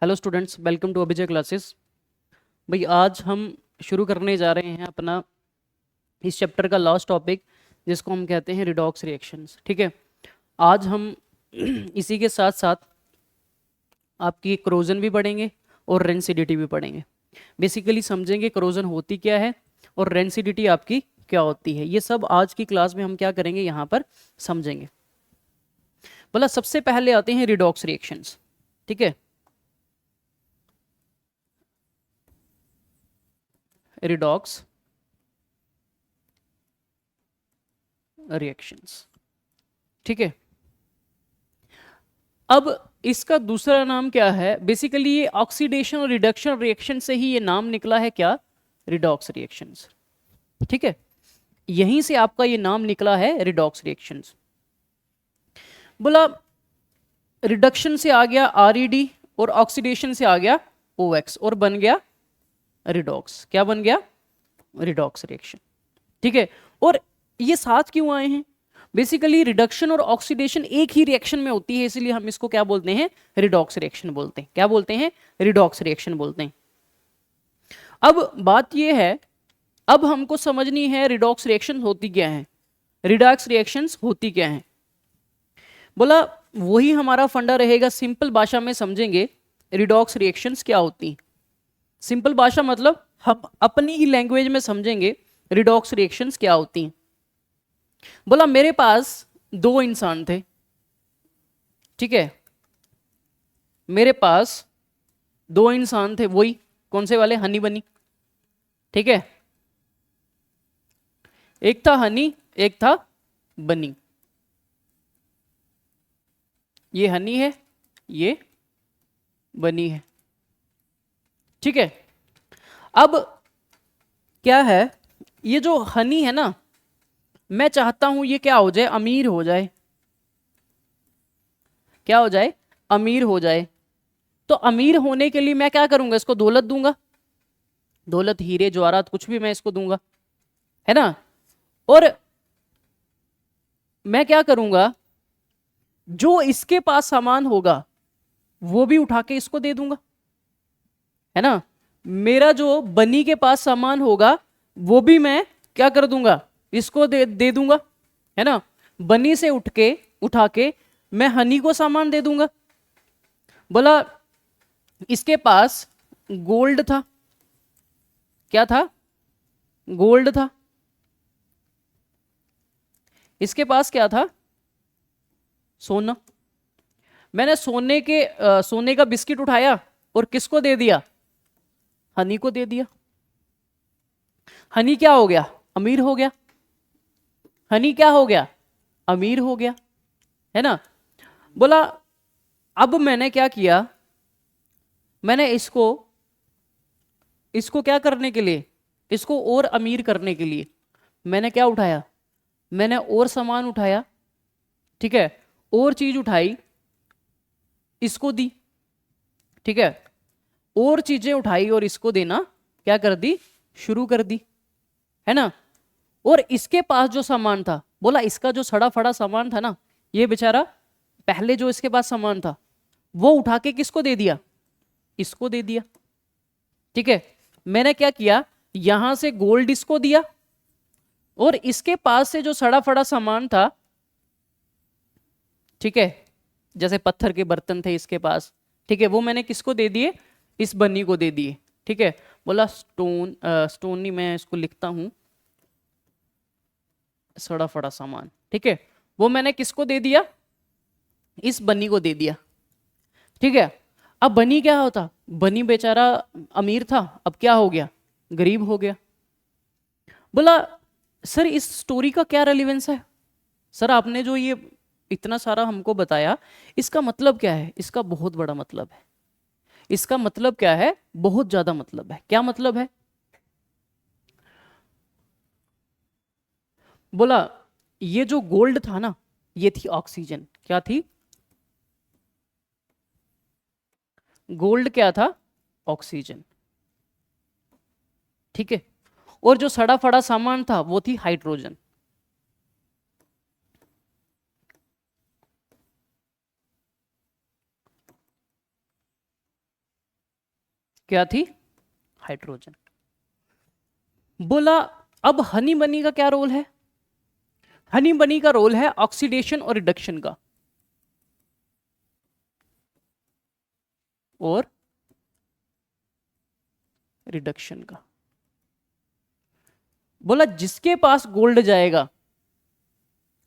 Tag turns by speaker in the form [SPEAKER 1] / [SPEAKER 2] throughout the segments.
[SPEAKER 1] Hello students, welcome to Abhijay classes. भाई आज हम शुरू करने जा रहे हैं अपना इस चैप्टर का लास्ट टॉपिक, जिसको हम कहते हैं रिडॉक्स रिएक्शंस। ठीक है, आज हम इसी के साथ साथ आपकी क्रोजन भी पढ़ेंगे और रेंसिडिटी भी पढ़ेंगे। बेसिकली समझेंगे क्रोजन होती क्या है और रेंसिडिटी आपकी क्या होती है। ये सब आज की क्लास में हम क्या करेंगे, यहाँ पर समझेंगे। बोला सबसे पहले आते हैं रिडॉक्स रिएक्शंस। ठीक है, रिडॉक्स रिएक्शंस। ठीक है, अब इसका दूसरा नाम क्या है? बेसिकली ये ऑक्सीडेशन और रिडक्शन रिएक्शन से ही ये नाम निकला है, क्या? Redox reactions. ठीक है, यहीं से आपका ये नाम निकला है रिडॉक्स रिएक्शंस। बोला रिडक्शन से आ गया आरईडी और ऑक्सीडेशन से आ गया ओएक्स और बन गया रिडॉक्स। क्या बन गया? Redox reaction. ठीक है, और ये साथ क्यों आए हैं? बेसिकली रिडक्शन और ऑक्सीडेशन एक ही रिएक्शन में होती है, इसलिए हम इसको क्या बोलते हैं? रिडॉक्स रिएक्शन बोलते हैं। क्या बोलते हैं? रिडॉक्स रिएक्शन बोलते हैं। अब बात यह है, अब हमको समझनी है रिडॉक्स रिएक्शन होती क्या है, रिडॉक्स रिएक्शंस होती क्या है। बोला वही हमारा फंडा रहेगा, सिंपल भाषा में समझेंगे रिडॉक्स रिएक्शंस क्या होती। सिंपल भाषा मतलब हम अपनी ही लैंग्वेज में समझेंगे रिडॉक्स रिएक्शंस क्या होती हैं। बोला मेरे पास दो इंसान थे। ठीक है, मेरे पास दो इंसान थे, वही कौन से वाले? हनी बनी। ठीक है, एक था हनी, एक था बनी। ये हनी है, ये बनी है। ठीक है, अब क्या है, ये जो हनी है ना, मैं चाहता हूं ये क्या हो जाए? अमीर हो जाए। क्या हो जाए? अमीर हो जाए। तो अमीर होने के लिए मैं क्या करूंगा? इसको दौलत दूंगा, दौलत, हीरे जवाहरात, कुछ भी मैं इसको दूंगा, है ना। और मैं क्या करूंगा, जो इसके पास सामान होगा वो भी उठा के इसको दे दूंगा, है ना। मेरा जो बनी के पास सामान होगा वो भी मैं क्या कर दूंगा? इसको दे दूंगा, है ना। बनी से उठा के मैं हनी को सामान दे दूंगा। बोला इसके पास गोल्ड था। क्या था? गोल्ड था। इसके पास क्या था? सोना। मैंने सोने का बिस्किट उठाया और किसको दे दिया? हनी को दे दिया। हनी क्या हो गया? अमीर हो गया। हनी क्या हो गया? अमीर हो गया, है ना। बोला अब मैंने क्या किया, मैंने इसको इसको क्या करने के लिए, इसको और अमीर करने के लिए मैंने क्या उठाया? मैंने और सामान उठाया। ठीक है, और चीज उठाई, इसको दी। ठीक है, और चीजें उठाई और इसको देना क्या कर दी? शुरू कर दी, है ना। और इसके पास जो सामान था, बोला इसका जो सड़ा फड़ा सामान था ना, ये बेचारा पहले जो इसके पास सामान था वो उठा के किसको दे दिया? इसको दे दिया। ठीक है, मैंने क्या किया, यहां से गोल्ड इसको दिया और इसके पास से जो सड़ा फड़ा सामान था, ठीक है, जैसे पत्थर के बर्तन थे इसके पास, ठीक है, वो मैंने किसको दे दिए? इस बन्नी को दे दिए। ठीक है, बोला स्टोन नहीं, मैं इसको लिखता हूं, सड़ा फड़ा सामान। ठीक है, वो मैंने किसको दे दिया? इस बन्नी को दे दिया। ठीक है, अब बनी क्या होता? बनी बेचारा अमीर था, अब क्या हो गया? गरीब हो गया। बोला सर इस स्टोरी का क्या रेलिवेंस है? सर आपने जो ये इतना सारा हमको बताया, इसका मतलब क्या है? इसका बहुत बड़ा मतलब है। इसका मतलब क्या है? बहुत ज्यादा मतलब है। क्या मतलब है? बोला ये जो गोल्ड था ना, ये थी ऑक्सीजन। क्या थी? गोल्ड क्या था? ऑक्सीजन। ठीक है, और जो सड़ा फड़ा सामान था वो थी हाइड्रोजन। क्या थी? हाइड्रोजन। बोला अब हनी बनी का क्या रोल है? हनी बनी का रोल है ऑक्सीडेशन और रिडक्शन का, और रिडक्शन का। बोला जिसके पास गोल्ड जाएगा,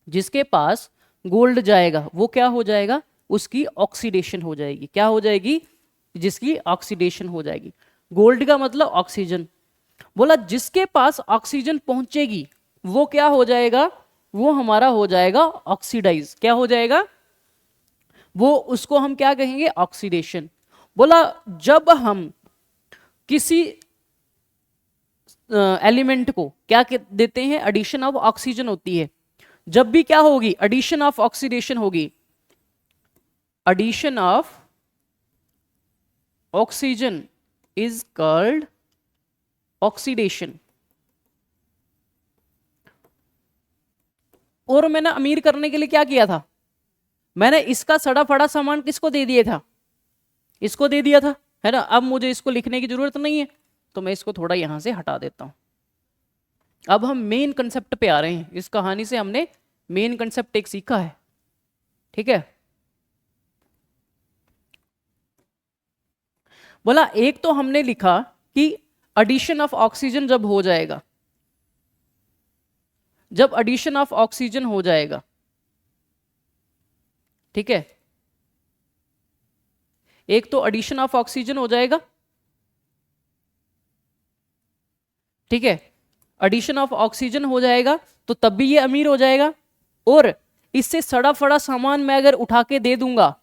[SPEAKER 1] जिसके पास गोल्ड जाएगा वो क्या हो जाएगा? उसकी ऑक्सीडेशन हो जाएगी। क्या हो जाएगी? जिसकी ऑक्सीडेशन हो जाएगी। गोल्ड का मतलब ऑक्सीजन। बोला जिसके पास ऑक्सीजन पहुंचेगी वो क्या हो जाएगा? वो हमारा हो जाएगा ऑक्सीडाइज। क्या हो जाएगा? वो, उसको हम क्या कहेंगे? ऑक्सीडेशन। बोला जब हम किसी एलिमेंट को क्या देते हैं? एडिशन ऑफ ऑक्सीजन होती है। जब भी क्या होगी? एडिशन ऑफ ऑक्सीडेशन होगी। Addition of oxygen is called oxidation. और मैंने अमीर करने के लिए क्या किया था? मैंने इसका सड़ा फड़ा सामान किसको दे दिया था? इसको दे दिया था, है ना। अब मुझे इसको लिखने की जरूरत नहीं है, तो मैं इसको थोड़ा यहां से हटा देता हूं। अब हम मेन कंसेप्ट पे आ रहे हैं। इस कहानी से हमने मेन कंसेप्ट एक सीखा है, ठीक है। बोला एक तो हमने लिखा कि एडिशन ऑफ ऑक्सीजन जब हो जाएगा, जब एडिशन ऑफ ऑक्सीजन हो जाएगा, ठीक है। एक तो एडिशन ऑफ ऑक्सीजन हो जाएगा, ठीक है। एडिशन ऑफ ऑक्सीजन हो जाएगा तो तब भी ये अमीर हो जाएगा। और इससे सड़ा फड़ा सामान मैं अगर उठा के दे दूंगा,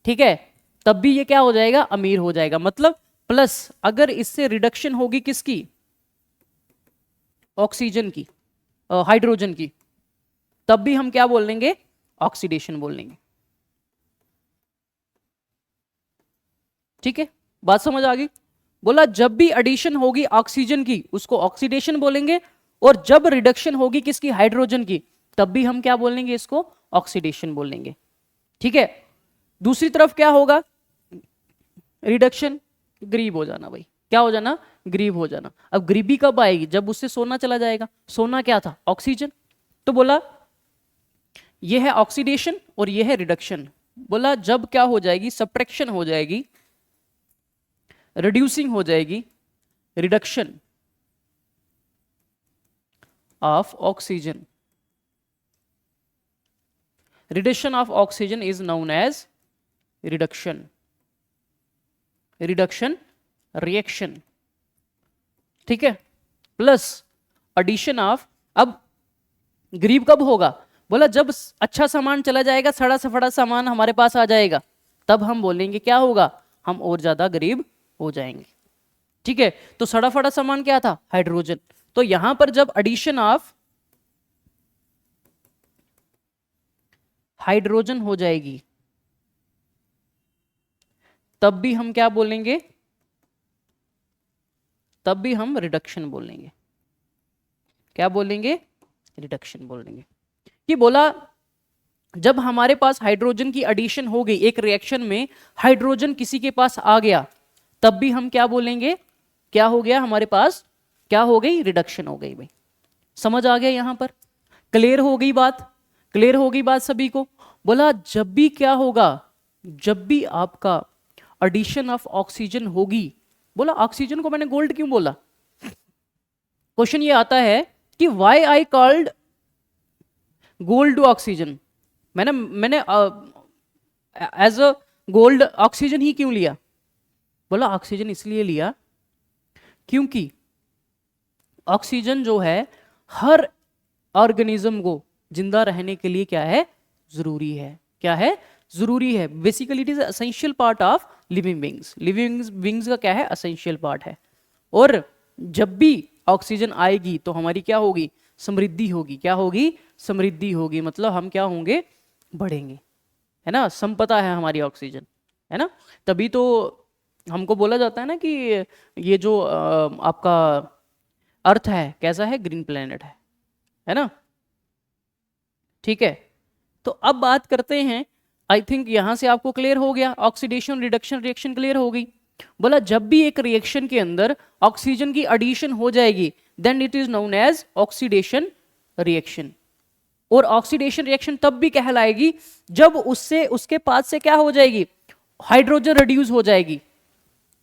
[SPEAKER 1] ठीक है, तब भी ये क्या हो जाएगा? अमीर हो जाएगा। मतलब प्लस अगर इससे रिडक्शन होगी किसकी? ऑक्सीजन की, हाइड्रोजन की, तब भी हम क्या बोल लेंगे? ऑक्सीडेशन बोल लेंगे। ठीक है, बात समझ आ गई? बोला जब भी एडिशन होगी ऑक्सीजन की उसको ऑक्सीडेशन बोलेंगे, और जब रिडक्शन होगी किसकी? हाइड्रोजन की, तब भी हम क्या बोलेंगे? इसको ऑक्सीडेशन बोलेंगे। ठीक है। दूसरी तरफ क्या होगा? रिडक्शन, गरीब हो जाना भाई। क्या हो जाना? गरीब हो जाना। अब गरीबी कब आएगी? जब उससे सोना चला जाएगा। सोना क्या था? ऑक्सीजन। तो बोला यह है ऑक्सीडेशन और यह है रिडक्शन। बोला जब क्या हो जाएगी? सब्ट्रैक्शन हो जाएगी, रिड्यूसिंग हो जाएगी, reduction of oxygen, reduction of oxygen is known as reduction, reduction reaction. ठीक है। प्लस एडिशन ऑफ, अब गरीब कब होगा? बोला जब अच्छा सामान चला जाएगा, सड़ा सफड़ा सामान हमारे पास आ जाएगा, तब हम बोलेंगे क्या होगा? हम और ज्यादा गरीब हो जाएंगे। ठीक है। तो सड़ा फड़ा सामान क्या था? हाइड्रोजन। तो यहां पर जब एडिशन ऑफ हाइड्रोजन हो जाएगी, तब भी हम क्या बोलेंगे? तब भी हम रिडक्शन बोलेंगे। क्या बोलेंगे? रिडक्शन बोलेंगे। कि बोला जब हमारे पास हाइड्रोजन की एडिशन हो गई, एक रिएक्शन में हाइड्रोजन किसी के पास आ गया, तब भी हम क्या बोलेंगे? क्या हो गया हमारे पास? क्या हो गई? रिडक्शन हो गई भाई। समझ आ गया यहां पर? क्लियर हो गई बात? क्लियर हो गई बात सभी को? बोला जब भी क्या होगा? जब भी आपका एडिशन ऑफ ऑक्सीजन होगी। बोला ऑक्सीजन को मैंने गोल्ड क्यों बोला? क्वेश्चन ये आता है कि why I called gold to oxygen. मैंने एज अ गोल्ड ऑक्सीजन ही क्यों लिया? बोला ऑक्सीजन इसलिए लिया क्योंकि ऑक्सीजन जो है हर ऑर्गेनिज्म को जिंदा रहने के लिए क्या है? जरूरी है। क्या है? जरूरी है। Basically it is essential part of living beings. Living beings का क्या है? एसेंशियल पार्ट है। और जब भी ऑक्सीजन आएगी तो हमारी क्या होगी? समृद्धि होगी। क्या होगी? समृद्धि होगी। मतलब हम क्या होंगे? बढ़ेंगे, है ना। संपदा है हमारी ऑक्सीजन, है ना। तभी तो हमको बोला जाता है ना कि ये जो आपका अर्थ है कैसा है? ग्रीन प्लेनेट है ना। ठीक है। तो अब बात करते हैं, आई थिंक यहां से आपको क्लियर हो गया, ऑक्सीडेशन रिडक्शन रिएक्शन क्लियर हो गई। बोला जब भी एक रिएक्शन के अंदर ऑक्सीजन की एडिशन हो जाएगी then it is known as oxidation reaction. और ऑक्सीडेशन रिएक्शन तब भी कहलाएगी जब उससे उसके पास से क्या हो जाएगी, हाइड्रोजन रिड्यूस हो जाएगी।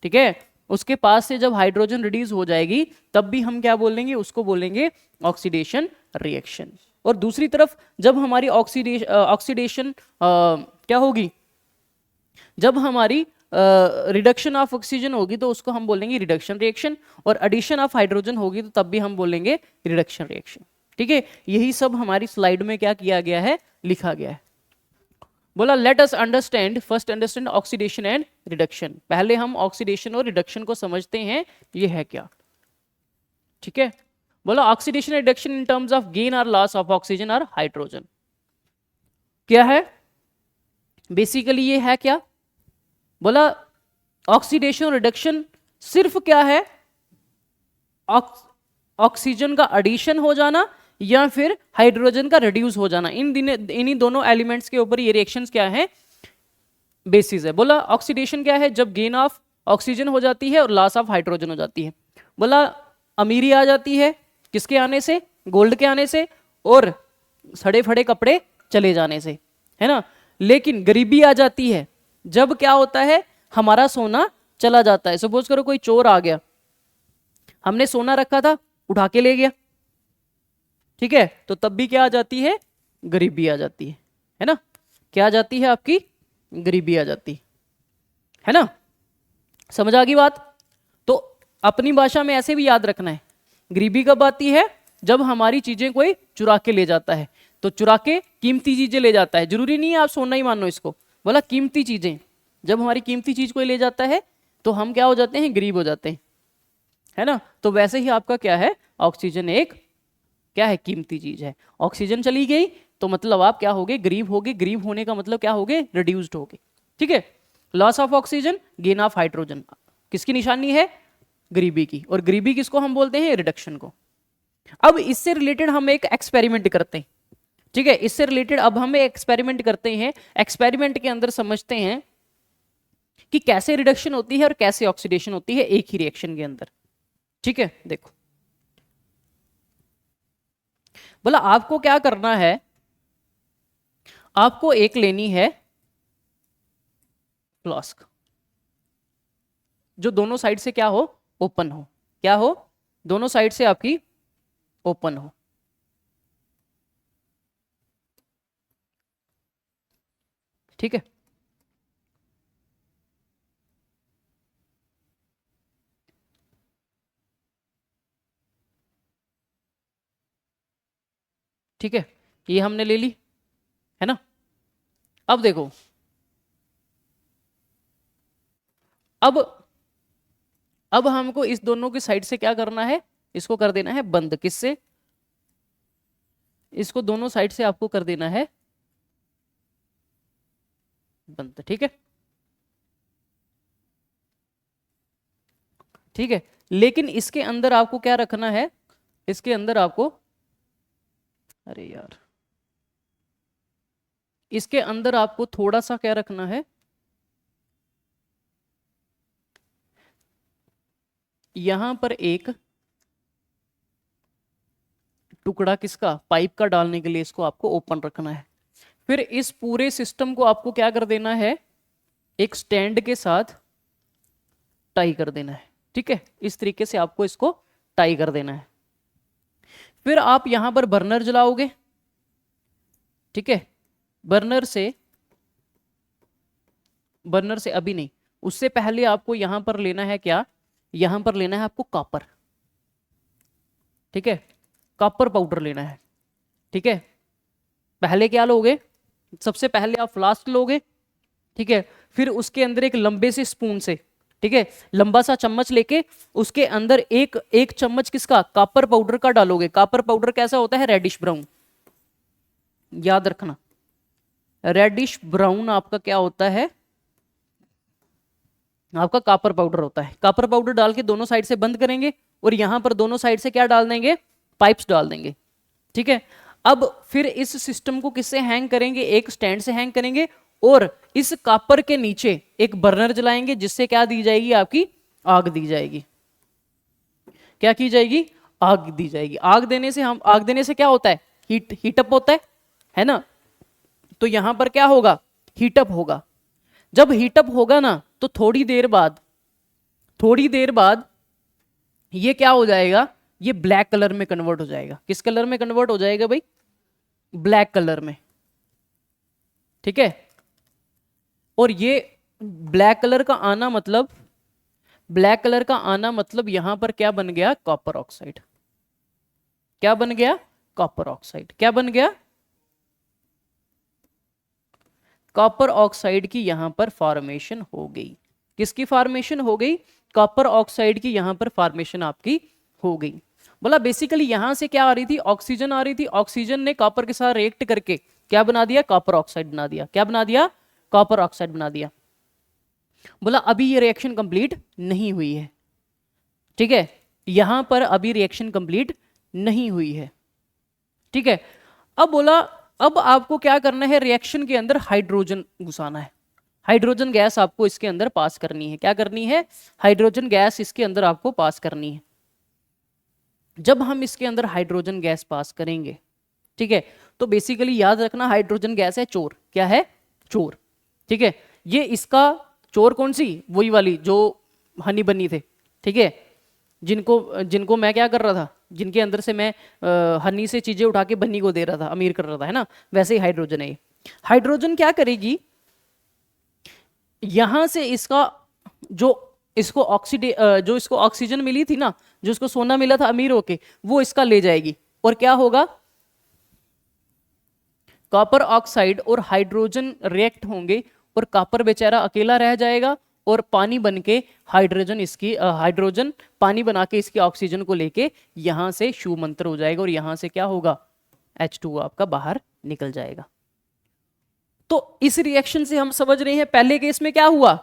[SPEAKER 1] ठीक है, उसके पास से जब हाइड्रोजन रिड्यूस हो जाएगी तब भी हम क्या बोलेंगे, उसको बोलेंगे ऑक्सीडेशन रिएक्शन। और दूसरी तरफ जब हमारी ऑक्सीडेशन क्या होगी, जब हमारी रिडक्शन ऑफ ऑक्सीजन होगी तो उसको हम बोलेंगे रिडक्शन रिएक्शन, और एडिशन ऑफ हाइड्रोजन होगी तो तब भी हम बोलेंगे रिडक्शन रिएक्शन। ठीक है, यही सब हमारी स्लाइड में क्या किया गया है, लिखा गया है। बोला let us understand, first understand oxidation and reduction. पहले हम ऑक्सीडेशन और रिडक्शन को समझते हैं, ये है क्या। ठीक है, बोला oxidation reduction in terms of gain और लॉस ऑफ ऑक्सीजन और हाइड्रोजन क्या है, बेसिकली ये है क्या। बोला ऑक्सीडेशन रिडक्शन सिर्फ क्या है, ऑक्सीजन का एडिशन हो जाना या फिर हाइड्रोजन का रिड्यूस हो जाना, इन्हीं दोनों एलिमेंट्स के ऊपर ये रिएक्शंस क्या है, बेसिस है। बोला ऑक्सीडेशन क्या है, जब गेन ऑफ ऑक्सीजन हो जाती है और लॉस ऑफ हाइड्रोजन हो जाती है। बोला अमीरी आ जाती है किसके आने से, गोल्ड के आने से और सड़े फड़े कपड़े चले जाने से, है ना। लेकिन गरीबी आ जाती है जब क्या होता है, हमारा सोना चला जाता है। सपोज करो कोई चोर आ गया, हमने सोना रखा था उठा के ले गया, ठीक है, तो तब भी क्या आ जाती है, गरीबी आ जाती है ना। क्या आ जाती है आपकी, गरीबी आ जाती है ना। समझ आ गई बात। तो अपनी भाषा में ऐसे भी याद रखना है, गरीबी कब आती है, जब हमारी चीजें कोई चुरा के ले जाता है। तो चुरा के कीमती चीजें ले जाता है, जरूरी नहीं है आप सोना ही मानो इसको। बोला कीमती चीजें, जब हमारी कीमती चीज कोई ले जाता है तो हम क्या हो जाते हैं, गरीब हो जाते हैं, है ना। तो वैसे ही आपका क्या है, ऑक्सीजन एक क्या है, कीमती चीज है। ऑक्सीजन चली गई तो मतलब आप क्या होगे, गरीब होगे। गरीब होने का मतलब क्या होगे, रिड्यूस्ड होगे। ठीक है, loss of oxygen, gain of hydrogen, किसकी निशानी है, गरीबी की। और गरीबी किसको हम बोलते हैं, रिडक्शन को। अब इससे रिलेटेड हम एक एक्सपेरिमेंट करते हैं। ठीक है, इससे रिलेटेड अब हम एक एक्सपेरिमेंट करते हैं। एक्सपेरिमेंट के अंदर समझते हैं कि कैसे रिडक्शन होती है और कैसे ऑक्सीडेशन होती है एक ही रिएक्शन के अंदर। ठीक है, देखो बोला आपको क्या करना है, आपको एक लेनी है फ्लास्क जो दोनों साइड से क्या हो, ओपन हो। क्या हो, दोनों साइड से आपकी ओपन हो। ठीक है, ठीक है, ये हमने ले ली, है ना। अब देखो, अब हमको इस दोनों की साइड से क्या करना है, इसको कर देना है बंद। किससे, इसको दोनों साइड से आपको कर देना है बंद। ठीक है, ठीक है, लेकिन इसके अंदर आपको क्या रखना है, इसके अंदर आपको, अरे यार, इसके अंदर आपको थोड़ा सा क्या रखना है, यहां पर एक टुकड़ा किसका, पाइप का डालने के लिए इसको आपको ओपन रखना है। फिर इस पूरे सिस्टम को आपको क्या कर देना है, एक स्टैंड के साथ टाई कर देना है। ठीक है, इस तरीके से आपको इसको टाई कर देना है। फिर आप यहां पर बर्नर जलाओगे। ठीक है, बर्नर से अभी नहीं, उससे पहले आपको यहां पर लेना है क्या, यहां पर लेना है आपको कॉपर। ठीक है, कॉपर पाउडर लेना है। ठीक है, पहले क्या लोगे, सबसे पहले आप फ्लास्क लोगे। ठीक है, फिर उसके अंदर एक लंबे से स्पून से, ठीक है, लंबा सा चम्मच लेके उसके अंदर एक चम्मच किसका, कॉपर पाउडर का डालोगे। कॉपर पाउडर कैसा होता है, रेडिश ब्राउन, याद रखना, रेडिश ब्राउन आपका क्या होता है, आपका कॉपर पाउडर होता है। कॉपर पाउडर डाल के दोनों साइड से बंद करेंगे और यहां पर दोनों साइड से क्या डाल देंगे, पाइप्स डाल देंगे। ठीक है, अब फिर इस सिस्टम को किससे हैंग करेंगे, एक स्टैंड से हैंग करेंगे और इस कॉपर के नीचे एक बर्नर जलाएंगे जिससे क्या दी जाएगी, आपकी आग दी जाएगी। क्या की जाएगी, आग दी जाएगी। आग देने से क्या होता है, हीटअप होता है ना। तो यहां पर क्या होगा, हीटअप होगा। जब हीटअप होगा ना तो थोड़ी देर बाद ये क्या हो जाएगा, ये ब्लैक कलर में कन्वर्ट हो जाएगा। किस कलर में कन्वर्ट हो जाएगा भाई, ब्लैक कलर में, ठीक है। और ये ब्लैक कलर का आना मतलब यहां पर क्या बन गया, कॉपर ऑक्साइड। क्या बन गया, कॉपर ऑक्साइड। क्या बन गया, कॉपर ऑक्साइड की यहां पर फॉर्मेशन हो गई। किसकी फॉर्मेशन हो गई, कॉपर ऑक्साइड की यहां पर फॉर्मेशन आपकी हो गई। बोला बेसिकली यहां से क्या आ रही थी, ऑक्सीजन आ रही थी। ऑक्सीजन ने कॉपर के साथ रिएक्ट करके क्या बना दिया, कॉपर ऑक्साइड बना दिया। क्या बना दिया, कॉपर ऑक्साइड बना दिया। बोला अभी ये रिएक्शन कंप्लीट नहीं हुई है, ठीक है। यहां पर अभी रिएक्शन कंप्लीट नहीं हुई है, ठीक है। अब बोला अब आपको क्या करना है, रिएक्शन के अंदर हाइड्रोजन घुसाना है। हाइड्रोजन गैस आपको इसके अंदर पास करनी है। क्या करनी है, हाइड्रोजन गैस इसके अंदर आपको पास करनी है। जब हम इसके अंदर हाइड्रोजन गैस पास करेंगे, ठीक है, तो बेसिकली याद रखना हाइड्रोजन गैस है चोर। क्या है, चोर, ठीक है। ये इसका चोर कौन सी, वही वाली जो हनी बनी थे, ठीक है, जिनको मैं क्या कर रहा था, जिनके अंदर से मैं हनी से चीजें उठा के बन्नी को दे रहा था, अमीर कर रहा था, है ना। वैसे ही हाइड्रोजन है। हाइड्रोजन क्या करेगी, यहां से इसका जो इसको ऑक्सीजन मिली थी ना, जो इसको सोना मिला था अमीर होके, वो इसका ले जाएगी। और क्या होगा, कॉपर ऑक्साइड और हाइड्रोजन रिएक्ट होंगे और कॉपर बेचारा अकेला रह जाएगा और पानी बनके हाइड्रोजन पानी बना के इसकी ऑक्सीजन को लेके यहां से शू मंत्र हो जाएगा और यहां से क्या होगा, H2O आपका बाहर निकल जाएगा। तो इस रिएक्शन से हम समझ रहे हैं पहले केस में क्या हुआ,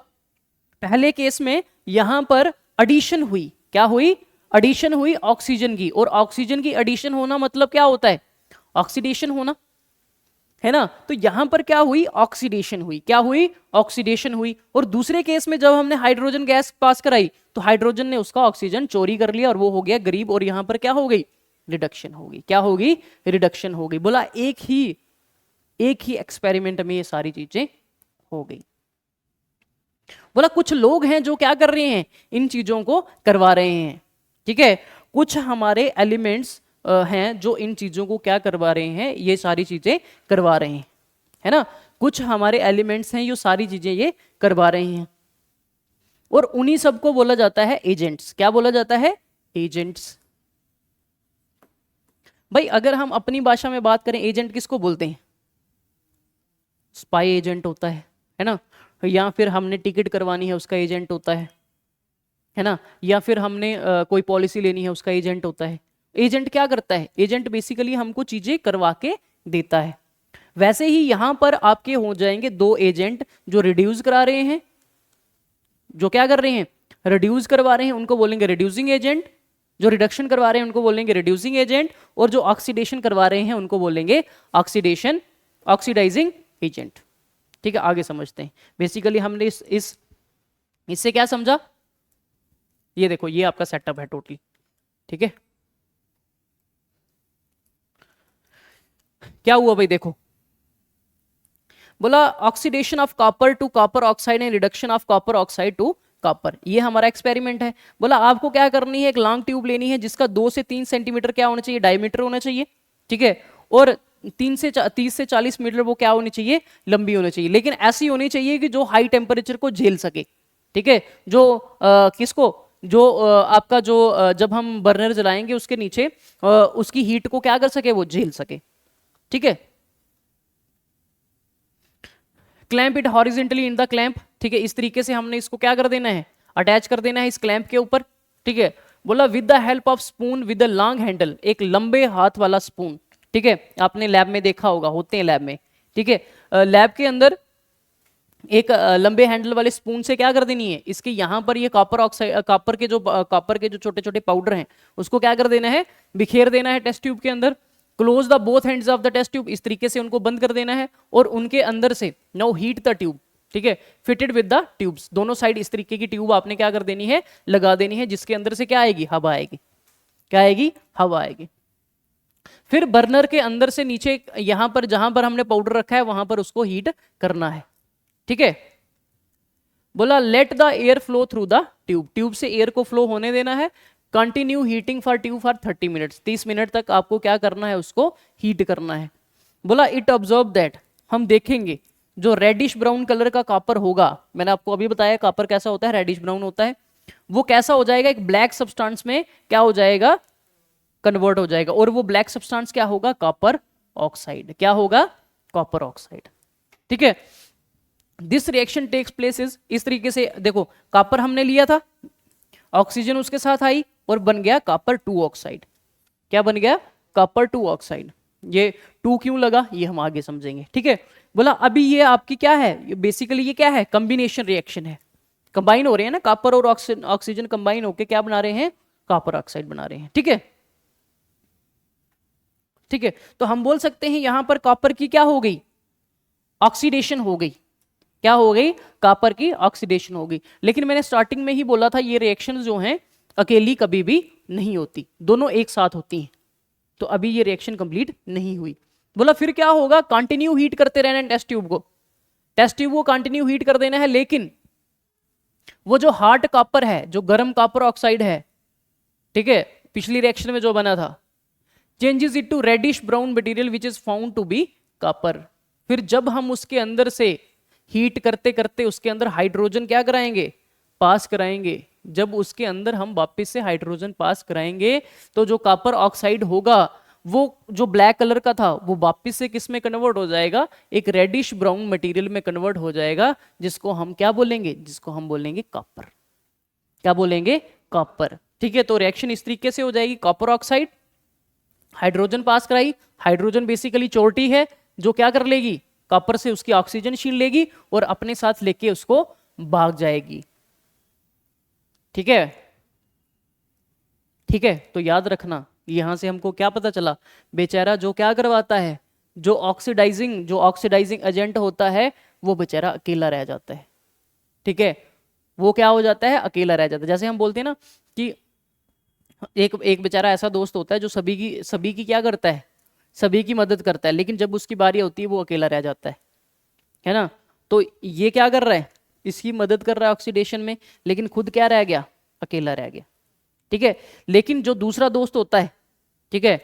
[SPEAKER 1] पहले केस में यहां पर एडिशन हुई। क्या हुई, एडिशन हुई ऑक्सीजन की। और ऑक्सीजन की एडिशन होना मतलब क्या होता है, ऑक्सीडेशन होना, है ना। तो यहां पर क्या हुई, ऑक्सीडेशन हुई। क्या हुई, ऑक्सीडेशन हुई। और दूसरे केस में जब हमने हाइड्रोजन गैस पास कराई तो हाइड्रोजन ने उसका ऑक्सीजन चोरी कर लिया और वो हो गया गरीब। और यहां पर क्या हो गई, रिडक्शन होगी। क्या होगी, रिडक्शन हो गई। बोला एक ही एक्सपेरिमेंट में ये सारी चीजें हो गई। बोला कुछ लोग हैं जो क्या कर रहे हैं, इन चीजों को करवा रहे हैं, ठीक है। कुछ हमारे एलिमेंट्स हैं जो इन चीजों को क्या करवा रहे हैं, ये सारी चीजें करवा रहे हैं, है ना। कुछ हमारे एलिमेंट्स हैं, ये सारी चीजें ये करवा रहे हैं। और उन्हीं सबको बोला जाता है एजेंट्स। क्या बोला जाता है, एजेंट्स। भाई अगर हम अपनी भाषा में बात करें, एजेंट किसको बोलते हैं, स्पाई एजेंट होता है ना। या फिर हमने टिकट करवानी है, उसका एजेंट होता है ना। या फिर हमने कोई पॉलिसी लेनी है, उसका एजेंट होता है। एजेंट क्या करता है, एजेंट बेसिकली हमको चीजें करवा के देता है। वैसे ही यहां पर आपके हो जाएंगे दो एजेंट जो रिड्यूस करा रहे हैं, जो क्या कर रहे हैं, रिड्यूस करवा रहे हैं, उनको बोलेंगे रिड्यूसिंग एजेंट। जो रिडक्शन करवा रहे हैं उनको बोलेंगे रिड्यूसिंग एजेंट। और जो ऑक्सीडेशन करवा रहे हैं उनको बोलेंगे ऑक्सीडाइजिंग एजेंट। ठीक है, आगे समझते हैं। बेसिकली हमने इससे क्या समझा, ये देखो ये आपका सेटअप है टोटली, ठीक है। क्या हुआ भाई, देखो बोला oxidation of copper to copper oxide and reduction of copper oxide to copper. ये हमारा एक्सपेरिमेंट है। बोला आपको क्या करनी है, एक लॉन्ग ट्यूब लेनी है जिसका 2 से 3 सेंटीमीटर क्या होना चाहिए, डायमीटर होना चाहिए, ठीक है। और 30 से 40 मीटर वो क्या होनी चाहिए, लंबी होनी चाहिए। लेकिन ऐसी होनी चाहिए कि जो हाई टेम्परेचर को झेल सके, ठीक है। जो किसको, जो आपका जो जब हम बर्नर जलाएंगे उसके नीचे उसकी हीट को क्या कर सके, वो झेल सके, ठीक है। Clamp it horizontally in the clamp, ठीक है। इस तरीके से हमने इसको क्या कर देना है, अटैच कर देना है इस क्लैंप के ऊपर, ठीक है। बोला with the help of spoon with the long handle, एक लंबे हाथ वाला स्पून, ठीक है। आपने लैब में देखा होगा, होते हैं लैब में, ठीक है। लैब के अंदर एक लंबे हैंडल वाले स्पून से क्या कर देनी है, इसके यहां पर ये कॉपर ऑक्साइड, कॉपर के जो छोटे छोटे पाउडर हैं उसको क्या कर देना है, बिखेर देना है टेस्ट ट्यूब के अंदर। Close the both ends of the test tube, इस तरीके से उनको बंद कर देना है और उनके अंदर से नाउ हीट द ट्यूब, ठीक है, फिटेड विद द ट्यूब्स, दोनों साइड इस तरीके की ट्यूब आपने क्या कर देनी है, लगा देनी है, जिसके अंदर से क्या आएगी, हवा आएगी, क्या आएगी, हवा आएगी। फिर बर्नर के अंदर से नीचे यहां पर जहां पर हमने पाउडर रखा है वहां पर उसको हीट करना है, ठीक है। बोला let the air flow through the tube, tube से एयर को फ्लो होने देना है। Continue heating for tube for 30 minutes, 30 minute तक आपको क्या करना है, उसको हीट करना है। बोला इट ऑब्जर्व दैट, हम देखेंगे जो रेडिश ब्राउन कलर का कॉपर होगा, मैंने आपको अभी बताया कॉपर कैसा होता है, रेडिश ब्राउन होता है, वो कैसा हो जाएगा, एक ब्लैक सब्सटेंस में क्या हो जाएगा, कन्वर्ट हो जाएगा, और वो ब्लैक सब्सटेंस क्या होगा, कॉपर ऑक्साइड, क्या होगा, कॉपर ऑक्साइड, ठीक है। दिस रिएक्शन टेक्स प्लेस इस तरीके से, देखो कॉपर हमने लिया था, ऑक्सीजन उसके साथ आई और बन गया कॉपर 2 ऑक्साइड, क्या बन गया, कॉपर 2 ऑक्साइड। ये 2 क्यों लगा ये हम आगे समझेंगे, ठीक है। बोला अभी ये आपकी क्या है, बेसिकली ये क्या है, कॉम्बिनेशन रिएक्शन है, कंबाइन हो रहे हैं ना, कॉपर और ऑक्सीजन कंबाइन होकर क्या बना रहे हैं, कॉपर ऑक्साइड बना रहे हैं, ठीक है, ठीक है। तो हम बोल सकते हैं यहां पर कॉपर की क्या हो गई, ऑक्सीडेशन हो गई, क्या हो गई, कॉपर की ऑक्सीडेशन हो गई। लेकिन मैंने स्टार्टिंग में ही बोला था ये रिएक्शंस जो हैं अकेली कभी भी नहीं होती, दोनों एक साथ होती हैं, तो अभी ये रिएक्शन कंप्लीट नहीं हुई। बोला फिर क्या होगा, कंटिन्यू हीट करते रहना टेस्ट ट्यूब को, टेस्ट ट्यूब को कंटिन्यू हीट कर देना है, लेकिन वो जो हार्ड कॉपर है, जो गर्म कॉपर ऑक्साइड है, ठीक है, पिछली रिएक्शन में जो बना था, changes it to reddish brown material which is found to be copper. फिर जब हम उसके अंदर से हीट करते करते उसके अंदर हाइड्रोजन क्या कराएंगे, पास कराएंगे, जब उसके अंदर हम वापस से हाइड्रोजन पास कराएंगे तो जो कॉपर ऑक्साइड होगा वो जो ब्लैक कलर का था वो वापस से किस में कन्वर्ट हो जाएगा, एक रेडिश ब्राउन मटेरियल में कन्वर्ट हो जाएगा, जिसको हम क्या बोलेंगे, जिसको हम बोलेंगे कॉपर, क्या बोलेंगे, कॉपर, ठीक है। तो रिएक्शन इस तरीके से हो जाएगी, कॉपर ऑक्साइड, हाइड्रोजन पास कराई, हाइड्रोजन बेसिकली चोटी है जो क्या कर लेगी, कॉपर से उसकी ऑक्सीजन छीन लेगी और अपने साथ लेके उसको भाग जाएगी, ठीक है, ठीक है। तो याद रखना यहां से हमको क्या पता चला, बेचारा जो क्या करवाता है, जो ऑक्सीडाइजिंग एजेंट होता है वो बेचारा अकेला रह जाता है, ठीक है, वो क्या हो जाता है, अकेला रह जाता है। जैसे हम बोलते हैं ना कि एक बेचारा ऐसा दोस्त होता है जो सभी की क्या करता है, सभी की मदद करता है, लेकिन जब उसकी बारी होती है वो अकेला रह जाता है ना। तो ये क्या कर रहा है, इसकी मदद कर रहा है ऑक्सीडेशन में, लेकिन खुद क्या रह गया, अकेला रह गया, ठीक है। लेकिन जो दूसरा दोस्त होता है, ठीक है,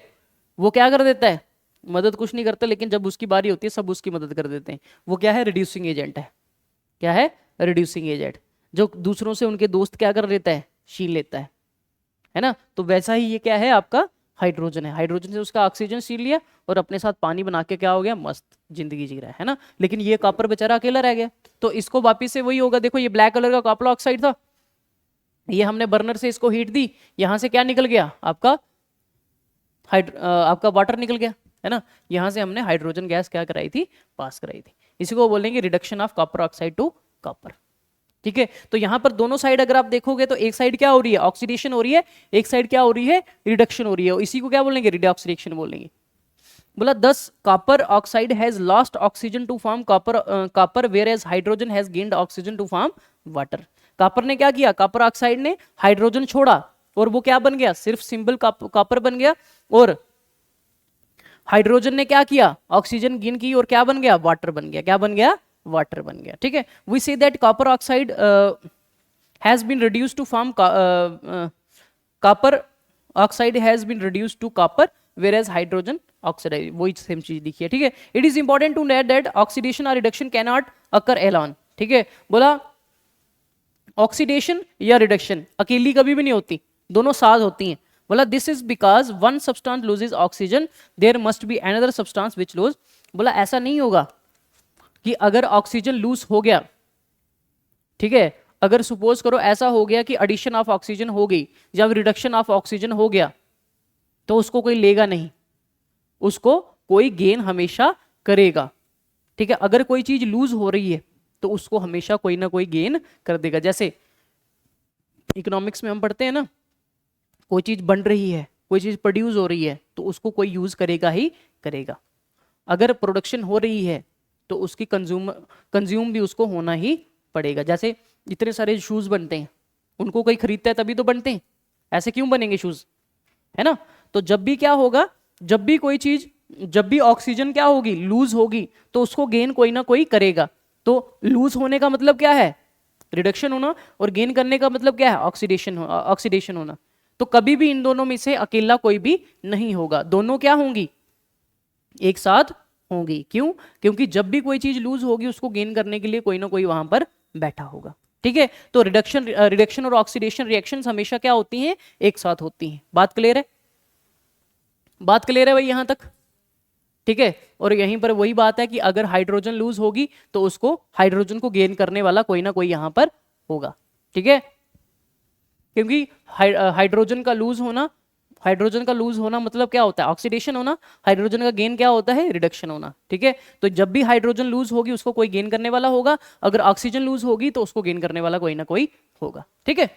[SPEAKER 1] वो क्या कर देता है, मदद कुछ नहीं करता, लेकिन जब उसकी बारी होती है सब उसकी मदद कर देते हैं, वो क्या है, रिड्यूसिंग एजेंट है, क्या है, रिड्यूसिंग एजेंट, जो दूसरों से उनके दोस्त क्या कर लेता है, छीन लेता है ना। तो वैसा ही ये क्या है, आपका हाइड्रोजन है, हाइड्रोजन से उसका ऑक्सीजन छीन लिया और अपने साथ पानी बना के क्या हो गया, मस्त जिंदगी जी रहा है ना। लेकिन ये कॉपर बेचारा अकेला रह गया, तो इसको वापिस से वही होगा, देखो ये ब्लैक कलर का कॉपर ऑक्साइड था, ये हमने बर्नर से इसको हीट दी, यहां से क्या निकल गया, आपका आपका वाटर निकल गया, है ना। यहां से हमने हाइड्रोजन गैस क्या कराई थी, पास कराई थी, इसी को बोलेंगे reduction of copper oxide to copper, ठीक है। तो यहां पर दोनों साइड अगर आप देखोगे तो एक साइड क्या हो रही है, ऑक्सीडेशन हो रही है, एक साइड क्या हो रही है, रिडक्शन हो रही है, इसी को क्या बोलेंगे, रिडॉक्स रिएक्शन बोलेंगे। बोला 10 copper oxide has lost oxygen to form copper whereas hydrogen has gained oxygen to form water. Copper ने क्या किया, कॉपर ऑक्साइड ने हाइड्रोजन छोड़ा और वो क्या बन गया, सिर्फ सिंपल कॉपर बन गया, और हाइड्रोजन ने क्या किया, ऑक्सीजन गेन की और क्या बन गया, वाटर बन गया, क्या बन गया, वाटर बन गया, ठीक है। We say that copper oxide has been reduced to form copper oxide has been reduced to copper whereas hydrogen oxidise, वही सेम चीज लिखी है, ठीक है। It is important to note that oxidation और reduction can not occur alone, ठीक है। बोला ऑक्सीडेशन या रिडक्शन अकेली कभी भी नहीं होती, दोनों साथ होती हैं। बोला this is because one substance loses oxygen there must be another substance which lose. बोला ऐसा नहीं होगा कि अगर ऑक्सीजन लूज हो गया, ठीक है, अगर सपोज करो ऐसा हो गया कि एडिशन ऑफ ऑक्सीजन हो गई या रिडक्शन ऑफ ऑक्सीजन हो गया तो उसको कोई लेगा नहीं, उसको कोई गेन हमेशा करेगा, ठीक है। अगर कोई चीज लूज हो रही है तो उसको हमेशा कोई ना कोई गेन कर देगा। जैसे इकोनॉमिक्स में हम पढ़ते हैं ना, कोई चीज बन रही है कोई चीज़ प्रोड्यूस हो रही है तो उसको कोई यूज़ करेगा ही करेगा। अगर प्रोडक्शन हो रही है तो उसकी कंज्यूम भी उसको होना ही पड़ेगा। जैसे इतने सारे शूज़ बनते हैं, उनको कोई खरीदता है तभी तो बनते हैं, ऐसे क्यों बनेंगे शूज़, है ना। तो जब भी क्या होगा, जब भी कोई चीज़, जब भी ऑक्सीजन क्या होगी, लूज होगी, तो उसको गेन कोई ना कोई करेगा। तो लूज होने का मतलब क्या है, रिडक्शन होना, और गेन करने का मतलब क्या है, ऑक्सीडेशन होना। तो कभी भी इन दोनों में से अकेला कोई भी नहीं होगा, दोनों क्या होंगी, एक साथ होंगी। क्यों, क्योंकि जब भी कोई चीज लूज होगी उसको गेन करने के लिए कोई ना कोई वहां पर बैठा होगा। ठीक है, तो रिडक्शन और ऑक्सीडेशन रिएक्शंस हमेशा क्या होती हैं, एक साथ होती हैं। बात क्लियर है, बात क्लियर है भाई यहां तक। ठीक है, और यहीं पर वही बात है कि अगर हाइड्रोजन लूज होगी तो उसको, हाइड्रोजन को गेन करने वाला कोई ना कोई यहां पर होगा। ठीक है, क्योंकि हाइड्रोजन का लूज होना, हाइड्रोजन का लूज होना मतलब क्या होता है, ऑक्सीडेशन होना। हाइड्रोजन का गेन क्या होता है, रिडक्शन होना। ठीक है, तो जब भी हाइड्रोजन लूज होगी उसको कोई गेन करने वाला होगा, अगर ऑक्सीजन लूज होगी तो उसको गेन करने वाला कोई ना कोई होगा। ठीक है,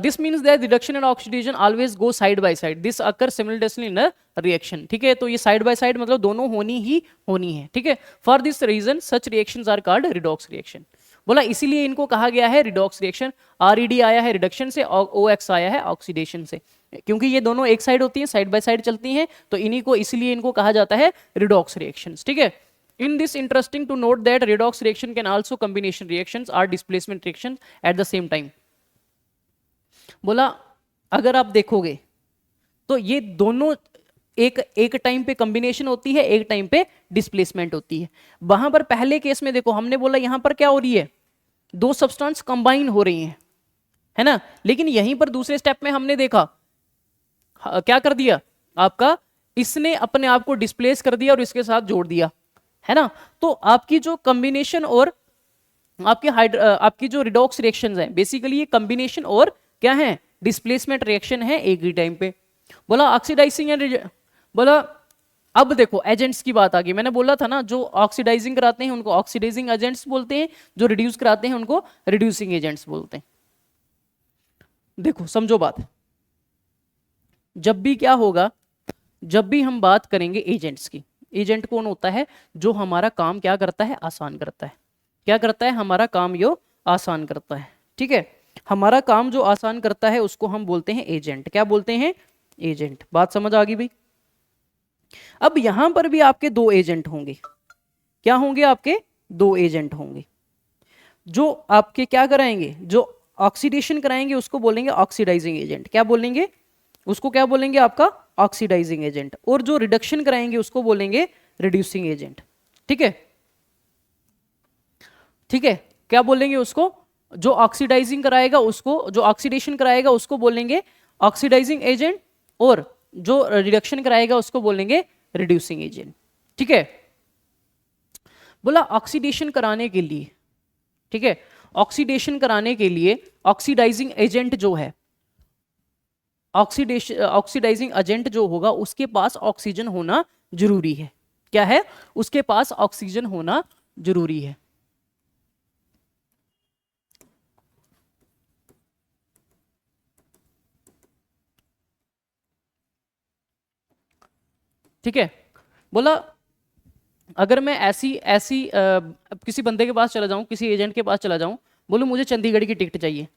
[SPEAKER 1] this means that reduction and oxidation always go side by side, this occur simultaneously in a reaction। ठीक है, तो ये side by side मतलब दोनों होनी ही होनी है। ठीक है, for this reason such reactions are called redox reaction। बोला इसीलिए इनको कहा गया है रिडॉक्स रिएक्शन। RED आया है रिडक्शन से, और OX आया है ऑक्सीडेशन से, क्योंकि ये दोनों एक साइड होती हैं, साइड बाय साइड चलती हैं, तो इन्हीं को, इसीलिए इनको कहा जाता है रिडॉक्स रिएक्शंस। ठीक है, in this interesting to note that redox reaction can also combination reactions or displacement reactions at the same time। बोला अगर आप देखोगे तो ये दोनों एक टाइम पे कॉम्बिनेशन होती है, एक टाइम पे डिस्प्लेसमेंट होती है। वहां पर पहले केस में देखो, हमने बोला यहां पर क्या हो रही है, दो सब्सटेंस कंबाइन हो रही हैं, है ना। लेकिन यहीं पर दूसरे स्टेप में हमने देखा क्या कर दिया आपका, इसने अपने आप को डिस्प्लेस कर दिया और इसके साथ जोड़ दिया, है ना। तो आपकी जो कॉम्बिनेशन और आपकी जो रिडॉक्स रिएक्शंस हैं, बेसिकली ये कॉम्बिनेशन और क्या है, डिस्प्लेसमेंट रिएक्शन है एक ही टाइम पे। बोला ऑक्सीडाइजिंग एंड, बोला अब देखो एजेंट्स की बात आ गई। मैंने बोला था ना, जो ऑक्सीडाइजिंग कराते हैं उनको ऑक्सीडाइजिंग एजेंट्स बोलते हैं, जो रिड्यूस कराते हैं उनको रिड्यूसिंग एजेंट्स बोलते हैं। देखो समझो बात, जब भी क्या होगा, जब भी हम बात करेंगे एजेंट्स की, एजेंट कौन होता है, जो हमारा काम क्या करता है, आसान करता है। क्या करता है, हमारा काम यो आसान करता है। ठीक है, हमारा काम जो आसान करता है उसको हम बोलते हैं एजेंट। क्या बोलते हैं, एजेंट। बात समझ आ गई भाई। अब यहां पर भी आपके दो एजेंट होंगे। क्या होंगे, आपके दो एजेंट होंगे जो आपके क्या कराएंगे, जो ऑक्सीडेशन कराएंगे उसको बोलेंगे ऑक्सीडाइजिंग एजेंट। क्या बोलेंगे उसको, क्या बोलेंगे आपका ऑक्सीडाइजिंग एजेंट। और जो रिडक्शन कराएंगे उसको बोलेंगे रिड्यूसिंग एजेंट। ठीक है, ठीक है, क्या बोलेंगे उसको, जो ऑक्सीडाइजिंग कराएगा उसको, जो ऑक्सीडेशन कराएगा उसको बोलेंगे ऑक्सीडाइजिंग एजेंट, और जो रिडक्शन कराएगा उसको बोलेंगे रिड्यूसिंग एजेंट। ठीक है, बोला ऑक्सीडेशन कराने के लिए, ठीक है, ऑक्सीडेशन कराने के लिए ऑक्सीडाइजिंग एजेंट जो है, ऑक्सीडाइजिंग एजेंट जो होगा उसके पास ऑक्सीजन होना जरूरी है। क्या है, उसके पास ऑक्सीजन होना जरूरी है। ठीक है, बोला अगर मैं ऐसी ऐसी किसी बंदे के पास चला जाऊं, किसी एजेंट के पास चला जाऊं, बोलूं मुझे चंडीगढ़ की टिकट चाहिए,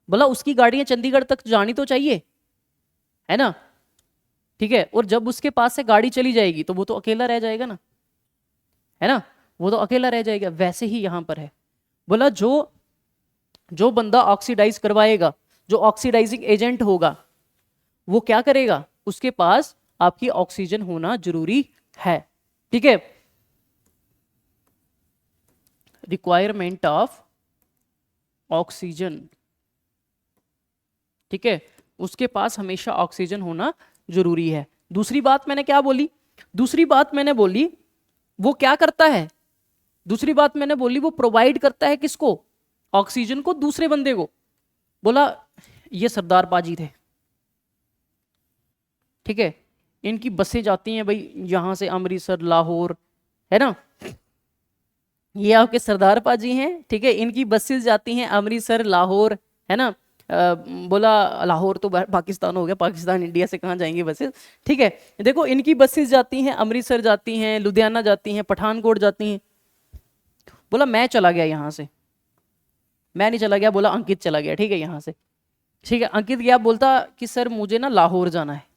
[SPEAKER 1] बोला उसकी गाड़ियां चंडीगढ़ तक जानी तो चाहिए, है ना। ठीक है, और जब उसके पास से गाड़ी चली जाएगी तो वो तो अकेला रह जाएगा ना, है ना, वो तो अकेला रह जाएगा। वैसे ही यहां पर है, बोला जो जो बंदा ऑक्सीडाइज करवाएगा, जो ऑक्सीडाइजिंग एजेंट होगा, वो क्या करेगा, उसके पास आपकी ऑक्सीजन होना जरूरी है। ठीक है, रिक्वायरमेंट ऑफ ऑक्सीजन, ठीक है, उसके पास हमेशा ऑक्सीजन होना जरूरी है। दूसरी बात मैंने क्या बोली, दूसरी बात मैंने बोली वो क्या करता है, दूसरी बात मैंने बोली वो प्रोवाइड करता है किसको, ऑक्सीजन को दूसरे बंदे को। बोला ये सरदार पाजी थे, ठीक है, इनकी बसें जाती हैं भाई यहां से अमृतसर, लाहौर, है ना, ये आपके सरदार पाजी हैं। ठीक है, इनकी बसेस जाती हैं अमृतसर, लाहौर, है ना, बोला लाहौर तो पाकिस्तान हो गया, पाकिस्तान इंडिया से कहाँ जाएंगी बसेस, ठीक है। देखो इनकी बसेस जाती हैं, अमृतसर जाती हैं, लुधियाना जाती हैं, पठानकोट जाती हैं। बोला मैं चला गया यहाँ से, मैं नहीं चला गया, बोला अंकित चला गया, ठीक है, यहाँ से, ठीक है। अंकित गया, बोलता कि सर मुझे ना लाहौर जाना है।